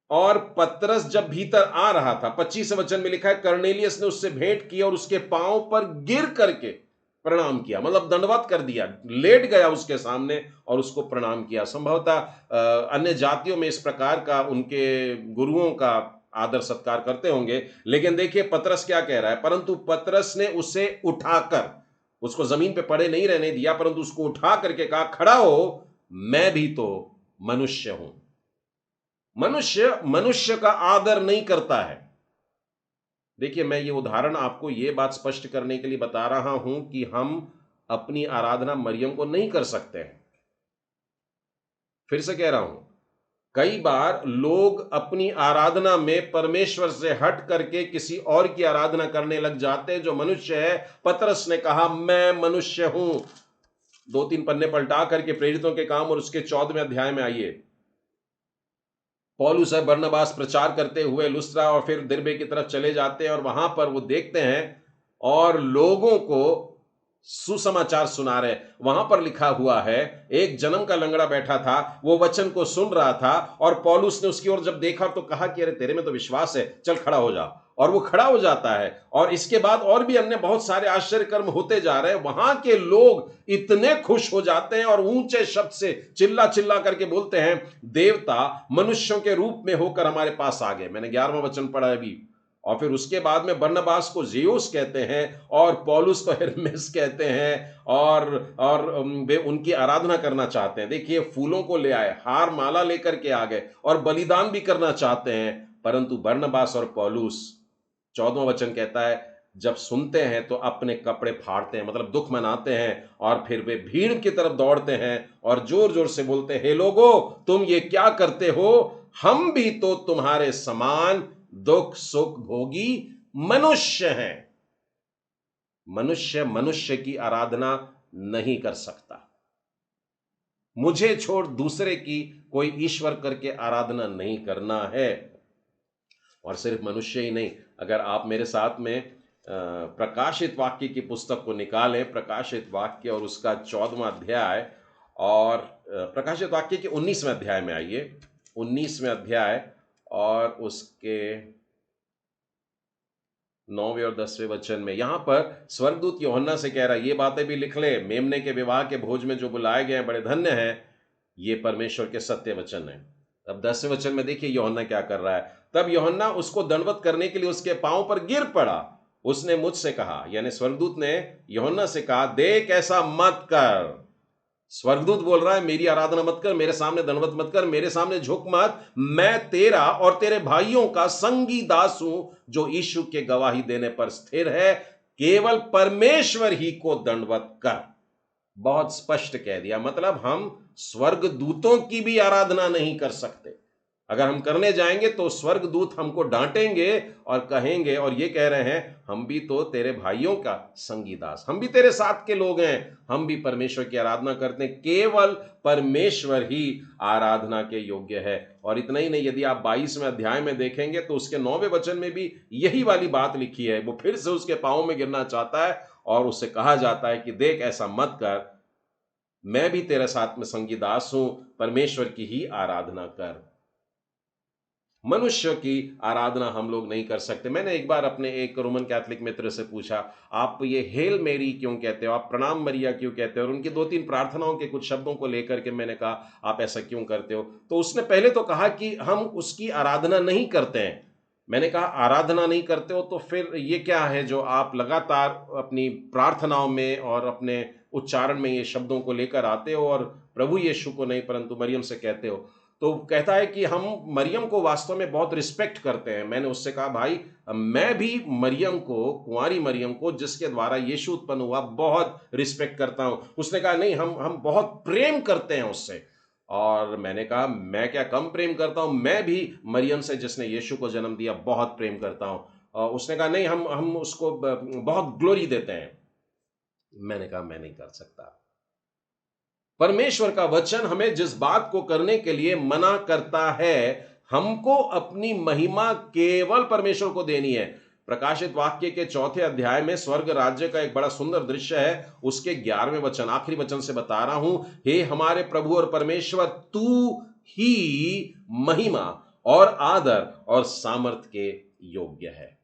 और पतरस जब भीतर आ रहा था, 25वें वचन में लिखा है, कर्नेलियस ने उससे भेंट की और उसके पांव पर गिर करके प्रणाम किया, मतलब दंडवत कर दिया, लेट गया उसके सामने और उसको प्रणाम किया। संभवतः अन्य जातियों में इस प्रकार का उनके गुरुओं का आदर सत्कार करते होंगे। लेकिन देखिए पतरस क्या कह रहा है, परंतु पतरस ने उसे उठाकर, उसको जमीन पे पड़े नहीं रहने दिया, परंतु उसको उठा करके कहा, खड़ा हो, मैं भी तो मनुष्य हूं। मनुष्य मनुष्य का आदर नहीं करता है। देखिए, मैं ये उदाहरण आपको ये बात स्पष्ट करने के लिए बता रहा हूं कि हम अपनी आराधना मरियम को नहीं कर सकते हैं। फिर से कह रहा हूं, कई बार लोग अपनी आराधना में परमेश्वर से हट करके किसी और की आराधना करने लग जाते हैं जो मनुष्य है। पतरस ने कहा, मैं मनुष्य हूं। 2-3 पन्ने पलटा करके प्रेरितों के काम और उसके 14वें अध्याय में आइए। पौलुस और बरनबास प्रचार करते हुए लुस्त्रा और फिर दिरबे की तरफ चले जाते हैं, और वहां पर वो देखते हैं और लोगों को सुसमाचार सुना रहे। वहां पर लिखा हुआ है, एक जन्म का लंगड़ा बैठा था, वो वचन को सुन रहा था, और पौलुस ने उसकी ओर जब देखा तो कहा कि अरे तेरे में तो विश्वास है, चल खड़ा हो जा। और वो खड़ा हो जाता है, और इसके बाद और भी अन्य बहुत सारे आश्चर्य कर्म होते जा रहे हैं। वहां के लोग इतने खुश हो जाते हैं और ऊंचे शब्द से चिल्ला चिल्ला करके बोलते हैं, देवता मनुष्यों के रूप में होकर हमारे पास आ गए। मैंने 11वां वचन पढ़ा अभी। और फिर उसके बाद में बरनबास को जेउस कहते हैं और पौलुस को हेर्मेस कहते हैं, और वे उनकी आराधना करना चाहते हैं। देखिए, फूलों को ले आए, हार माला लेकर के आ गए, और बलिदान भी करना चाहते हैं। परंतु बरनबास और पौलुस, 14वां वचन कहता है, जब सुनते हैं तो अपने कपड़े फाड़ते हैं, मतलब दुख मनाते हैं, और फिर वे भीड़ की तरफ दौड़ते हैं और जोर जोर से बोलते हैं, हे लोगो, तुम ये क्या करते हो? हम भी तो तुम्हारे समान दुख सुख भोगी मनुष्य हैं। मनुष्य मनुष्य की आराधना नहीं कर सकता। मुझे छोड़ दूसरे की कोई ईश्वर करके आराधना नहीं करना है। और सिर्फ मनुष्य ही नहीं, अगर आप मेरे साथ में प्रकाशित वाक्य की पुस्तक को निकालें, प्रकाशित वाक्य और उसका 14वां अध्याय, और प्रकाशित वाक्य के 19वें अध्याय में आइए, 19वें अध्याय और उसके 9वें और 10वें वचन में, यहां पर स्वर्गदूत यूहन्ना से कह रहा है, ये बातें भी लिख ले, मेमने के विवाह के भोज में जो बुलाए गए हैं बड़े धन्य हैं, ये परमेश्वर के सत्य वचन है। अब 10वें वचन में देखिए यूहन्ना क्या कर रहा है। तब यूहन्ना उसको दंडवत करने के लिए उसके पांव पर गिर पड़ा। उसने मुझसे कहा, यानी स्वर्गदूत ने यूहन्ना से कहा, देख ऐसा मत कर। स्वर्गदूत बोल रहा है, मेरी आराधना मत कर, मेरे सामने दंडवत मत कर, मेरे सामने झुक मत। मैं तेरा और तेरे भाइयों का संगी दास हूं जो यीशु के गवाही देने पर स्थिर है। केवल परमेश्वर ही को दंडवत कर। बहुत स्पष्ट कह दिया। मतलब हम स्वर्गदूतों की भी आराधना नहीं कर सकते। अगर हम करने जाएंगे तो स्वर्गदूत हमको डांटेंगे और कहेंगे, और ये कह रहे हैं, हम भी तो तेरे भाइयों का संगी दास, हम भी तेरे साथ के लोग हैं, हम भी परमेश्वर की आराधना करते हैं। केवल परमेश्वर ही आराधना के योग्य है। और इतना ही नहीं, यदि आप 22वें अध्याय में देखेंगे तो उसके 9वें वचन में भी यही वाली बात लिखी है। वो फिर से उसके पांव में गिरना चाहता है और उससे कहा जाता है कि देख ऐसा मत कर, मैं भी तेरे साथ में संगी दास हूं, परमेश्वर की ही आराधना कर। मनुष्य की आराधना हम लोग नहीं कर सकते। मैंने एक बार अपने एक रोमन कैथोलिक मित्र से पूछा, आप ये हेल मेरी क्यों कहते हो, आप प्रणाम मरिया क्यों कहते हो, और उनकी 2-3 प्रार्थनाओं के कुछ शब्दों को लेकर के मैंने कहा आप ऐसा क्यों करते हो। तो उसने पहले तो कहा कि हम उसकी आराधना नहीं करते हैं। मैंने कहा आराधना नहीं करते हो तो फिर ये क्या है जो आप लगातार अपनी प्रार्थनाओं में और अपने उच्चारण में ये शब्दों को लेकर आते हो और प्रभु यीशु को नहीं परंतु मरियम से कहते हो। तो कहता है कि हम मरियम को वास्तव में बहुत रिस्पेक्ट करते हैं। मैंने उससे कहा, भाई मैं भी मरियम को, कुंवारी मरियम को जिसके द्वारा यीशु उत्पन्न हुआ, बहुत रिस्पेक्ट करता हूं। उसने कहा नहीं, हम बहुत प्रेम करते हैं उससे। और मैंने कहा मैं क्या कम प्रेम करता हूं, मैं भी मरियम से जिसने यीशु को जन्म दिया बहुत प्रेम करता हूं। और उसने कहा नहीं, हम उसको बहुत ग्लोरी देते हैं। मैंने कहा मैं नहीं कर सकता। परमेश्वर का वचन हमें जिस बात को करने के लिए मना करता है, हमको अपनी महिमा केवल परमेश्वर को देनी है। प्रकाशित वाक्य के 4थे अध्याय में स्वर्ग राज्य का एक बड़ा सुंदर दृश्य है। उसके 11वें वचन, आखिरी वचन से बता रहा हूं, हे हमारे प्रभु और परमेश्वर, तू ही महिमा और आदर और सामर्थ के योग्य है।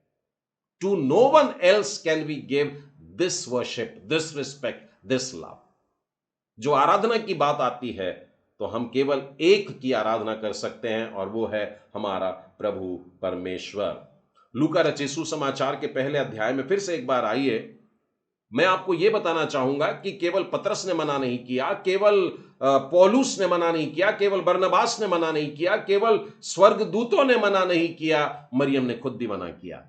To no one else can we give this worship, this respect, this love. जो आराधना की बात आती है तो हम केवल एक की आराधना कर सकते हैं, और वो है हमारा प्रभु परमेश्वर। लूका रचित सुसमाचार के पहले अध्याय में फिर से एक बार आइए। मैं आपको यह बताना चाहूंगा कि केवल पतरस ने मना नहीं किया, केवल पौलुस ने मना नहीं किया, केवल बरनबास ने मना नहीं किया, केवल स्वर्गदूतों ने मना नहीं किया, मरियम ने खुद भी मना किया।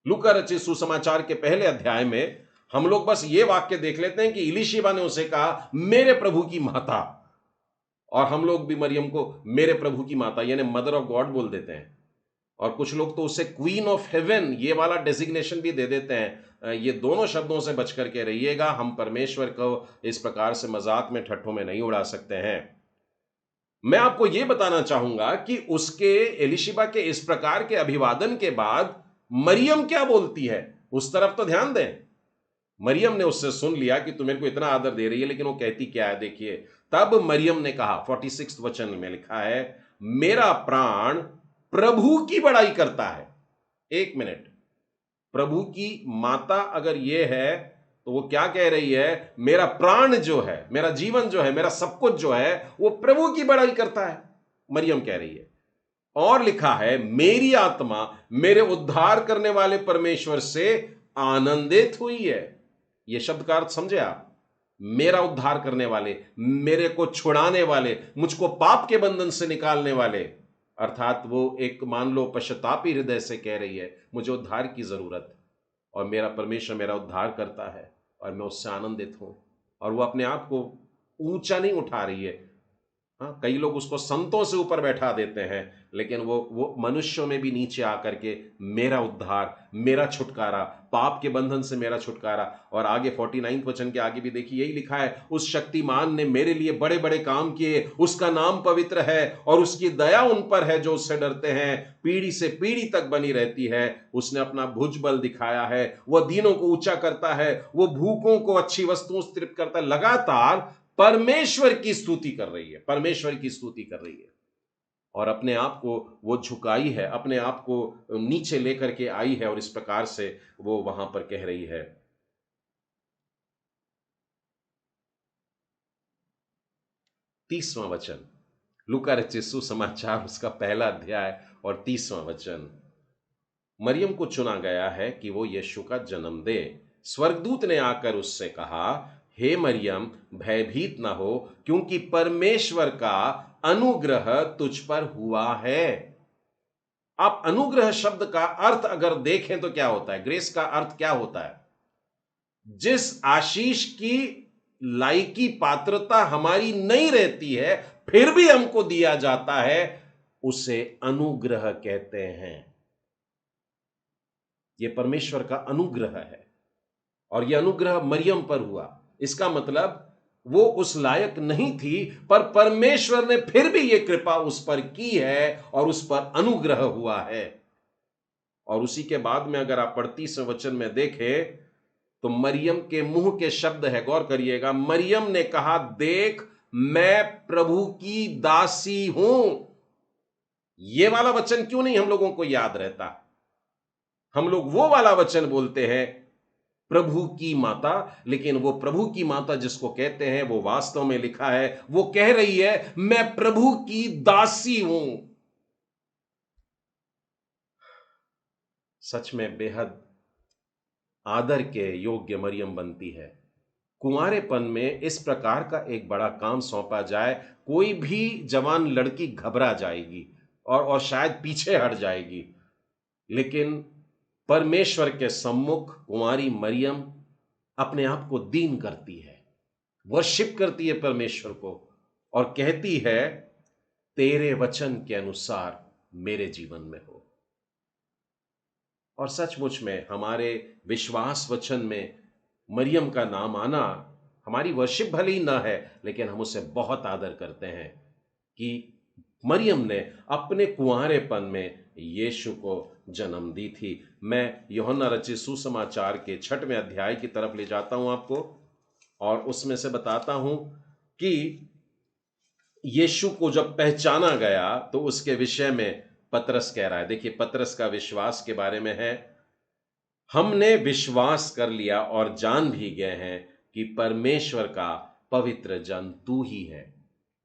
लूका रचित सुसमाचार के पहले अध्याय में हम लोग बस ये वाक्य देख लेते हैं कि इलीशिबा ने उसे कहा मेरे प्रभु की माता, और हम लोग भी मरियम को मेरे प्रभु की माता यानी मदर ऑफ गॉड बोल देते हैं। और कुछ लोग तो उसे क्वीन ऑफ हेवन ये वाला डेजिग्नेशन भी दे देते हैं। ये दोनों शब्दों से बच करके रहिएगा। हम परमेश्वर को इस प्रकार से मजाक में, ठट्ठों में नहीं उड़ा सकते हैं। मैं आपको यह बताना चाहूंगा कि उसके एलिशिबा के इस प्रकार के अभिवादन के बाद मरियम क्या बोलती है, उस तरफ तो ध्यान दें। मरियम ने उससे सुन लिया कि तू मेरे को इतना आदर दे रही है, लेकिन वो कहती क्या है देखिए। तब मरियम ने कहा, 46 वचन में लिखा है, मेरा प्राण प्रभु की बड़ाई करता है। एक मिनट, प्रभु की माता अगर ये है तो वो क्या कह रही है, मेरा प्राण जो है, मेरा जीवन जो है, मेरा सब कुछ जो है वो प्रभु की बड़ाई करता है, मरियम कह रही है। और लिखा है, मेरी आत्मा मेरे उद्धार करने वाले परमेश्वर से आनंदित हुई है। यह शब्द का अर्थ समझे आप? मेरा उद्धार करने वाले, मेरे को छुड़ाने वाले, मुझको पाप के बंधन से निकालने वाले, अर्थात वो एक मान लो पश्चातापी हृदय से कह रही है मुझे उद्धार की जरूरत, और मेरा परमेश्वर मेरा उद्धार करता है और मैं उससे आनंदित हूं। और वो अपने आप को ऊंचा नहीं उठा रही है, हाँ, कई लोग उसको संतों से ऊपर बैठा देते हैं, लेकिन वो मनुष्यों में भी नीचे आकर के मेरा उद्धार, मेरा छुटकारा, पाप के बंधन से मेरा छुटकारा। और आगे 49 वचन के आगे भी देखिए यही लिखा है, उस शक्तिमान ने मेरे लिए बड़े बड़े काम किए, उसका नाम पवित्र है और उसकी दया उन पर है जो उससे डरते हैं, पीढ़ी से पीढ़ी तक बनी रहती है। उसने अपना भुजबल दिखाया है, वह दीनों को ऊंचा करता है, वो भूखों को अच्छी वस्तुओं से तृप्त करता है। लगातार परमेश्वर की स्तुति कर रही है, परमेश्वर की स्तुति कर रही है, और अपने आप को वो झुकाई है, अपने आप को नीचे लेकर के आई है, और इस प्रकार से वो वहां पर कह रही है। 30वां वचन, लूका रचित सुसमाचार उसका पहला अध्याय और 30वां वचन। मरियम को चुना गया है कि वो यीशु का जन्म दे। स्वर्गदूत ने आकर उससे कहा, हे मरियम, भयभीत न हो, क्योंकि परमेश्वर का अनुग्रह तुझ पर हुआ है। आप अनुग्रह शब्द का अर्थ अगर देखें तो क्या होता है, ग्रेस का अर्थ क्या होता है? जिस आशीष की लायकी पात्रता हमारी नहीं रहती है, फिर भी हमको दिया जाता है, उसे अनुग्रह कहते हैं। यह परमेश्वर का अनुग्रह है, और यह अनुग्रह मरियम पर हुआ। इसका मतलब वो उस लायक नहीं थी, पर परमेश्वर ने फिर भी यह कृपा उस पर की है और उस पर अनुग्रह हुआ है। और उसी के बाद में अगर आप 38वें वचन में देखें तो मरियम के मुंह के शब्द है, गौर करिएगा। मरियम ने कहा, देख मैं प्रभु की दासी हूं। यह वाला वचन क्यों नहीं हम लोगों को याद रहता? हम लोग वो वाला वचन बोलते हैं, प्रभु की माता, लेकिन वो प्रभु की माता जिसको कहते हैं वो वास्तव में लिखा है, वो कह रही है मैं प्रभु की दासी हूं। सच में बेहद आदर के योग्य मरियम बनती है। कुंवारेपन में इस प्रकार का एक बड़ा काम सौंपा जाए, कोई भी जवान लड़की घबरा जाएगी और शायद पीछे हट जाएगी, लेकिन परमेश्वर के सम्मुख कुंवारी मरियम अपने आप को दीन करती है, वर्शिप करती है परमेश्वर को, और कहती है तेरे वचन के अनुसार मेरे जीवन में हो। और सचमुच में हमारे विश्वास वचन में मरियम का नाम आना, हमारी वर्शिप भले ही ना है, लेकिन हम उसे बहुत आदर करते हैं कि मरियम ने अपने कुंवारेपन में यीशु को जन्म दी थी। मैं यूहन्ना रचित सुसमाचार के 6वें अध्याय की तरफ ले जाता हूं आपको, और उसमें से बताता हूं कि यीशु को जब पहचाना गया तो उसके विषय में पतरस कह रहा है। देखिए पतरस का विश्वास के बारे में है, हमने विश्वास कर लिया और जान भी गए हैं कि परमेश्वर का पवित्र जन तू ही है,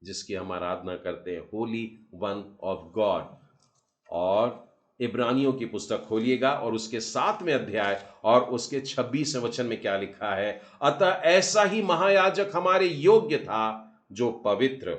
जिसकी हम आराधना करते हैं, होली वन ऑफ गॉड। और इब्रानियों की पुस्तक खोलिएगा और उसके 7वें अध्याय और उसके 26वें वचन में क्या लिखा है, अतः ऐसा ही महायाजक हमारे योग्य था, जो पवित्र,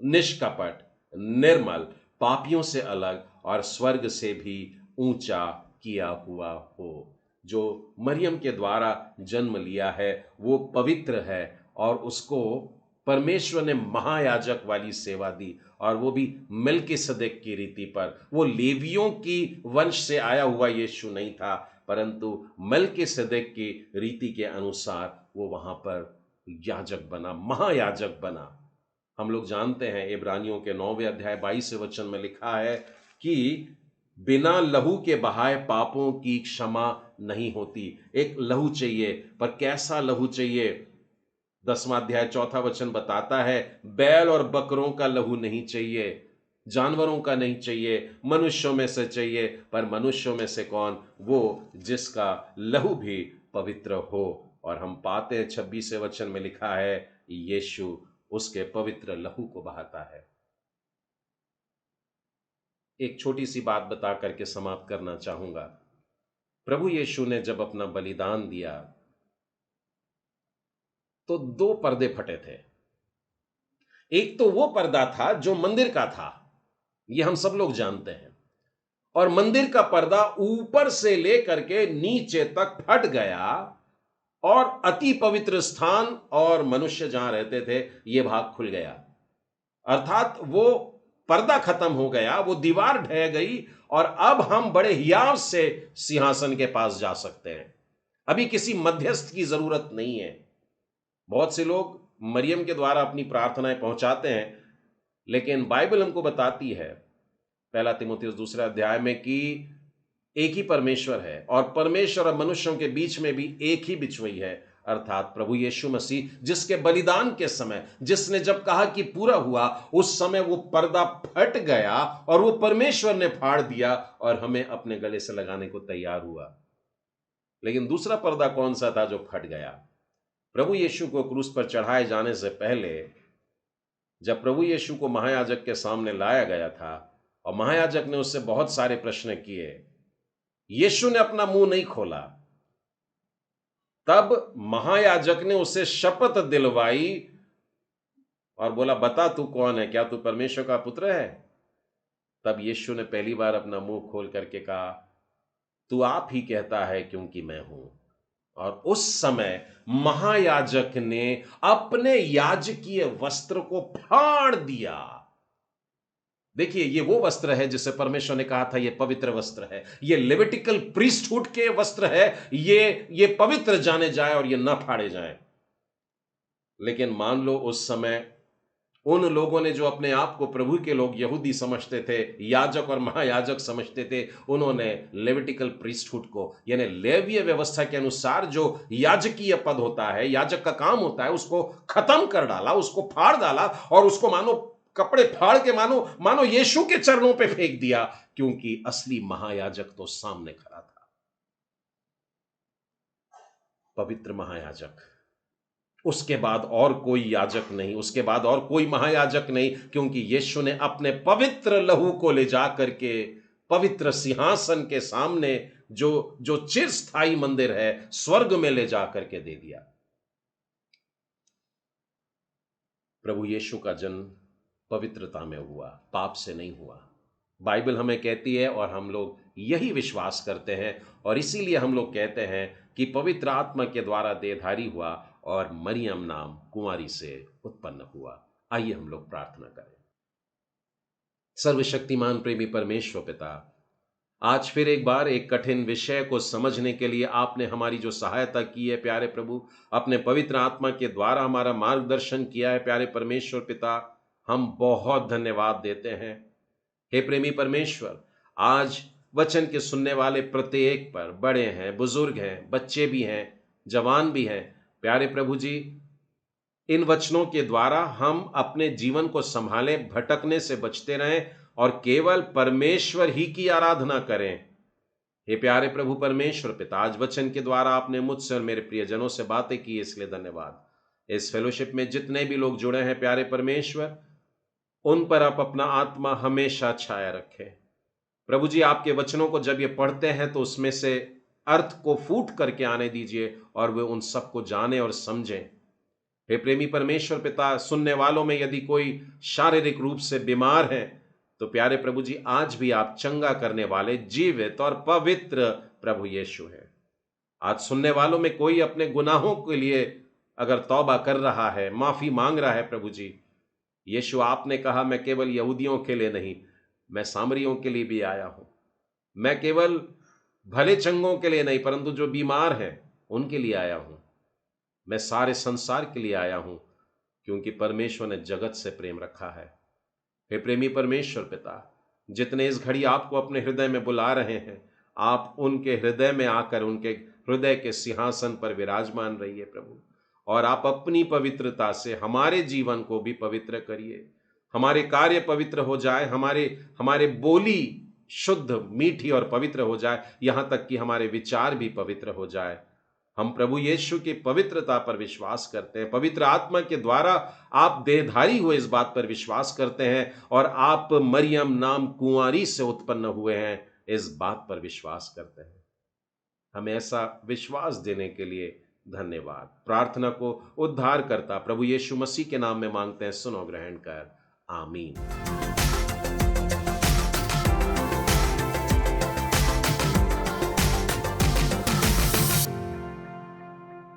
निष्कपट, निर्मल, पापियों से अलग और स्वर्ग से भी ऊंचा किया हुआ हो। जो मरियम के द्वारा जन्म लिया है वो पवित्र है, और उसको परमेश्वर ने महायाजक वाली सेवा दी, और वो भी मिल्किसदेक की रीति पर। वो लेवियों की वंश से आया हुआ यीशु नहीं था, परंतु मिल्किसदेक की रीति के अनुसार वो वहां पर याजक बना, महायाजक बना। हम लोग जानते हैं इब्रानियों के 9वें अध्याय 22वें वचन में लिखा है कि बिना लहू के बहाए पापों की क्षमा नहीं होती। एक लहू चाहिए, पर कैसा लहू चाहिए? 10वां अध्याय 4था वचन बताता है, बैल और बकरों का लहू नहीं चाहिए, जानवरों का नहीं चाहिए, मनुष्यों में से चाहिए। पर मनुष्यों में से कौन? वो जिसका लहू भी पवित्र हो। और हम पाते हैं 26वें वचन में लिखा है, यीशु उसके पवित्र लहू को बहाता है। एक छोटी सी बात बता करके समाप्त करना चाहूंगा। प्रभु यीशु ने जब अपना बलिदान दिया तो 2 पर्दे फटे थे। एक तो वो पर्दा था जो मंदिर का था, ये हम सब लोग जानते हैं, और मंदिर का पर्दा ऊपर से लेकर के नीचे तक फट गया, और अति पवित्र स्थान और मनुष्य जहां रहते थे, यह भाग खुल गया। अर्थात वो पर्दा खत्म हो गया, वो दीवार ढह गई और अब हम बड़े हियाव से सिंहासन के पास जा सकते हैं। अभी किसी मध्यस्थ की जरूरत नहीं है। बहुत से लोग मरियम के द्वारा अपनी प्रार्थनाएं पहुंचाते हैं, लेकिन बाइबल हमको बताती है पहला तीमुथियुस 2 अध्याय में कि एक ही परमेश्वर है और परमेश्वर और मनुष्यों के बीच में भी एक ही बिचवई है, अर्थात प्रभु यीशु मसीह, जिसके बलिदान के समय, जिसने जब कहा कि पूरा हुआ, उस समय वो पर्दा फट गया और वो परमेश्वर ने फाड़ दिया और हमें अपने गले से लगाने को तैयार हुआ। लेकिन दूसरा पर्दा कौन सा था जो फट गया? प्रभु यीशु को क्रूस पर चढ़ाए जाने से पहले जब प्रभु यीशु को महायाजक के सामने लाया गया था और महायाजक ने उससे बहुत सारे प्रश्न किए, यीशु ने अपना मुंह नहीं खोला। तब महायाजक ने उसे शपथ दिलवाई और बोला, बता तू कौन है, क्या तू परमेश्वर का पुत्र है? तब यीशु ने पहली बार अपना मुंह खोल करके कहा, तू आप ही कहता है क्योंकि मैं हूं। और उस समय महायाजक ने अपने याजकीय वस्त्र को फाड़ दिया। देखिए, ये वो वस्त्र है जिसे परमेश्वर ने कहा था ये पवित्र वस्त्र है, ये लेविटिकल प्रीस्टहुड के वस्त्र है, ये पवित्र जाने जाए और ये न फाड़े जाए। लेकिन मान लो उस समय उन लोगों ने जो अपने आप को प्रभु के लोग यहूदी समझते थे, याजक और महायाजक समझते थे, उन्होंने लेविटिकल प्रीस्टहुड को, यानी लेवीय व्यवस्था के अनुसार जो याजकीय पद होता है, याजक का काम होता है, उसको खत्म कर डाला, उसको फाड़ डाला और उसको मानो कपड़े फाड़ के मानो यीशु के चरणों पे फेंक दिया, क्योंकि असली महायाजक तो सामने खड़ा था, पवित्र महायाजक। उसके बाद और कोई याजक नहीं, उसके बाद और कोई महायाजक नहीं, क्योंकि यीशु ने अपने पवित्र लहू को ले जाकर के पवित्र सिंहासन के सामने जो चिरस्थायी मंदिर है, स्वर्ग में ले जाकर के दे दिया। प्रभु यीशु का जन्म पवित्रता में हुआ, पाप से नहीं हुआ। बाइबल हमें कहती है और हम लोग यही विश्वास करते हैं, और इसीलिए हम लोग कहते हैं कि पवित्र आत्मा के द्वारा देहधारी हुआ और मरियम नाम कुंवारी से उत्पन्न हुआ। आइए हम लोग प्रार्थना करें। सर्वशक्तिमान प्रेमी परमेश्वर पिता, आज फिर एक बार एक कठिन विषय को समझने के लिए आपने हमारी जो सहायता की है प्यारे प्रभु, अपने पवित्र आत्मा के द्वारा हमारा मार्गदर्शन किया है प्यारे परमेश्वर पिता, हम बहुत धन्यवाद देते हैं। हे प्रेमी परमेश्वर, आज वचन के सुनने वाले प्रत्येक पर, बड़े हैं, बुजुर्ग हैं, बच्चे भी हैं, जवान भी हैं, प्यारे प्रभु जी, इन वचनों के द्वारा हम अपने जीवन को संभालें, भटकने से बचते रहें और केवल परमेश्वर ही की आराधना करें। हे प्यारे प्रभु परमेश्वर पिता, आज वचन के द्वारा आपने मुझसे और मेरे प्रियजनों से बातें की, इसलिए धन्यवाद। इस फेलोशिप में जितने भी लोग जुड़े हैं प्यारे परमेश्वर, उन पर आप अपना आत्मा हमेशा छाया रखें। प्रभु जी, आपके वचनों को जब ये पढ़ते हैं तो उसमें से अर्थ को फूट करके आने दीजिए और वे उन सबको जाने और समझें। हे प्रेमी परमेश्वर पिता, सुनने वालों में यदि कोई शारीरिक रूप से बीमार है तो प्यारे प्रभु जी, आज भी आप चंगा करने वाले जीवित और पवित्र प्रभु यीशु हैं। आज सुनने वालों में कोई अपने गुनाहों के लिए अगर तौबा कर रहा है, माफी मांग रहा है, प्रभु जी, यीशु आपने कहा मैं केवल यहूदियों के लिए नहीं, मैं सामरियों के लिए भी आया हूं। मैं केवल भले चंगों के लिए नहीं, परंतु जो बीमार हैं उनके लिए आया हूं। मैं सारे संसार के लिए आया हूं, क्योंकि परमेश्वर ने जगत से प्रेम रखा है। हे प्रेमी परमेश्वर पिता, जितने इस घड़ी आपको अपने हृदय में बुला रहे हैं, आप उनके हृदय में आकर उनके हृदय के सिंहासन पर विराजमान रहिए प्रभु, और आप अपनी पवित्रता से हमारे जीवन को भी पवित्र करिए। हमारे कार्य पवित्र हो जाए, हमारे बोली शुद्ध, मीठी और पवित्र हो जाए, यहां तक कि हमारे विचार भी पवित्र हो जाए। हम प्रभु यीशु की पवित्रता पर विश्वास करते हैं, पवित्र आत्मा के द्वारा आप देहधारी हुए इस बात पर विश्वास करते हैं, और आप मरियम नाम कुंवारी से उत्पन्न हुए हैं इस बात पर विश्वास करते हैं। हमें ऐसा विश्वास देने के लिए धन्यवाद। प्रार्थना को उद्धारकर्ता प्रभु यीशु मसीह के नाम में मांगते हैं, सुनो ग्रहण कर, आमीन।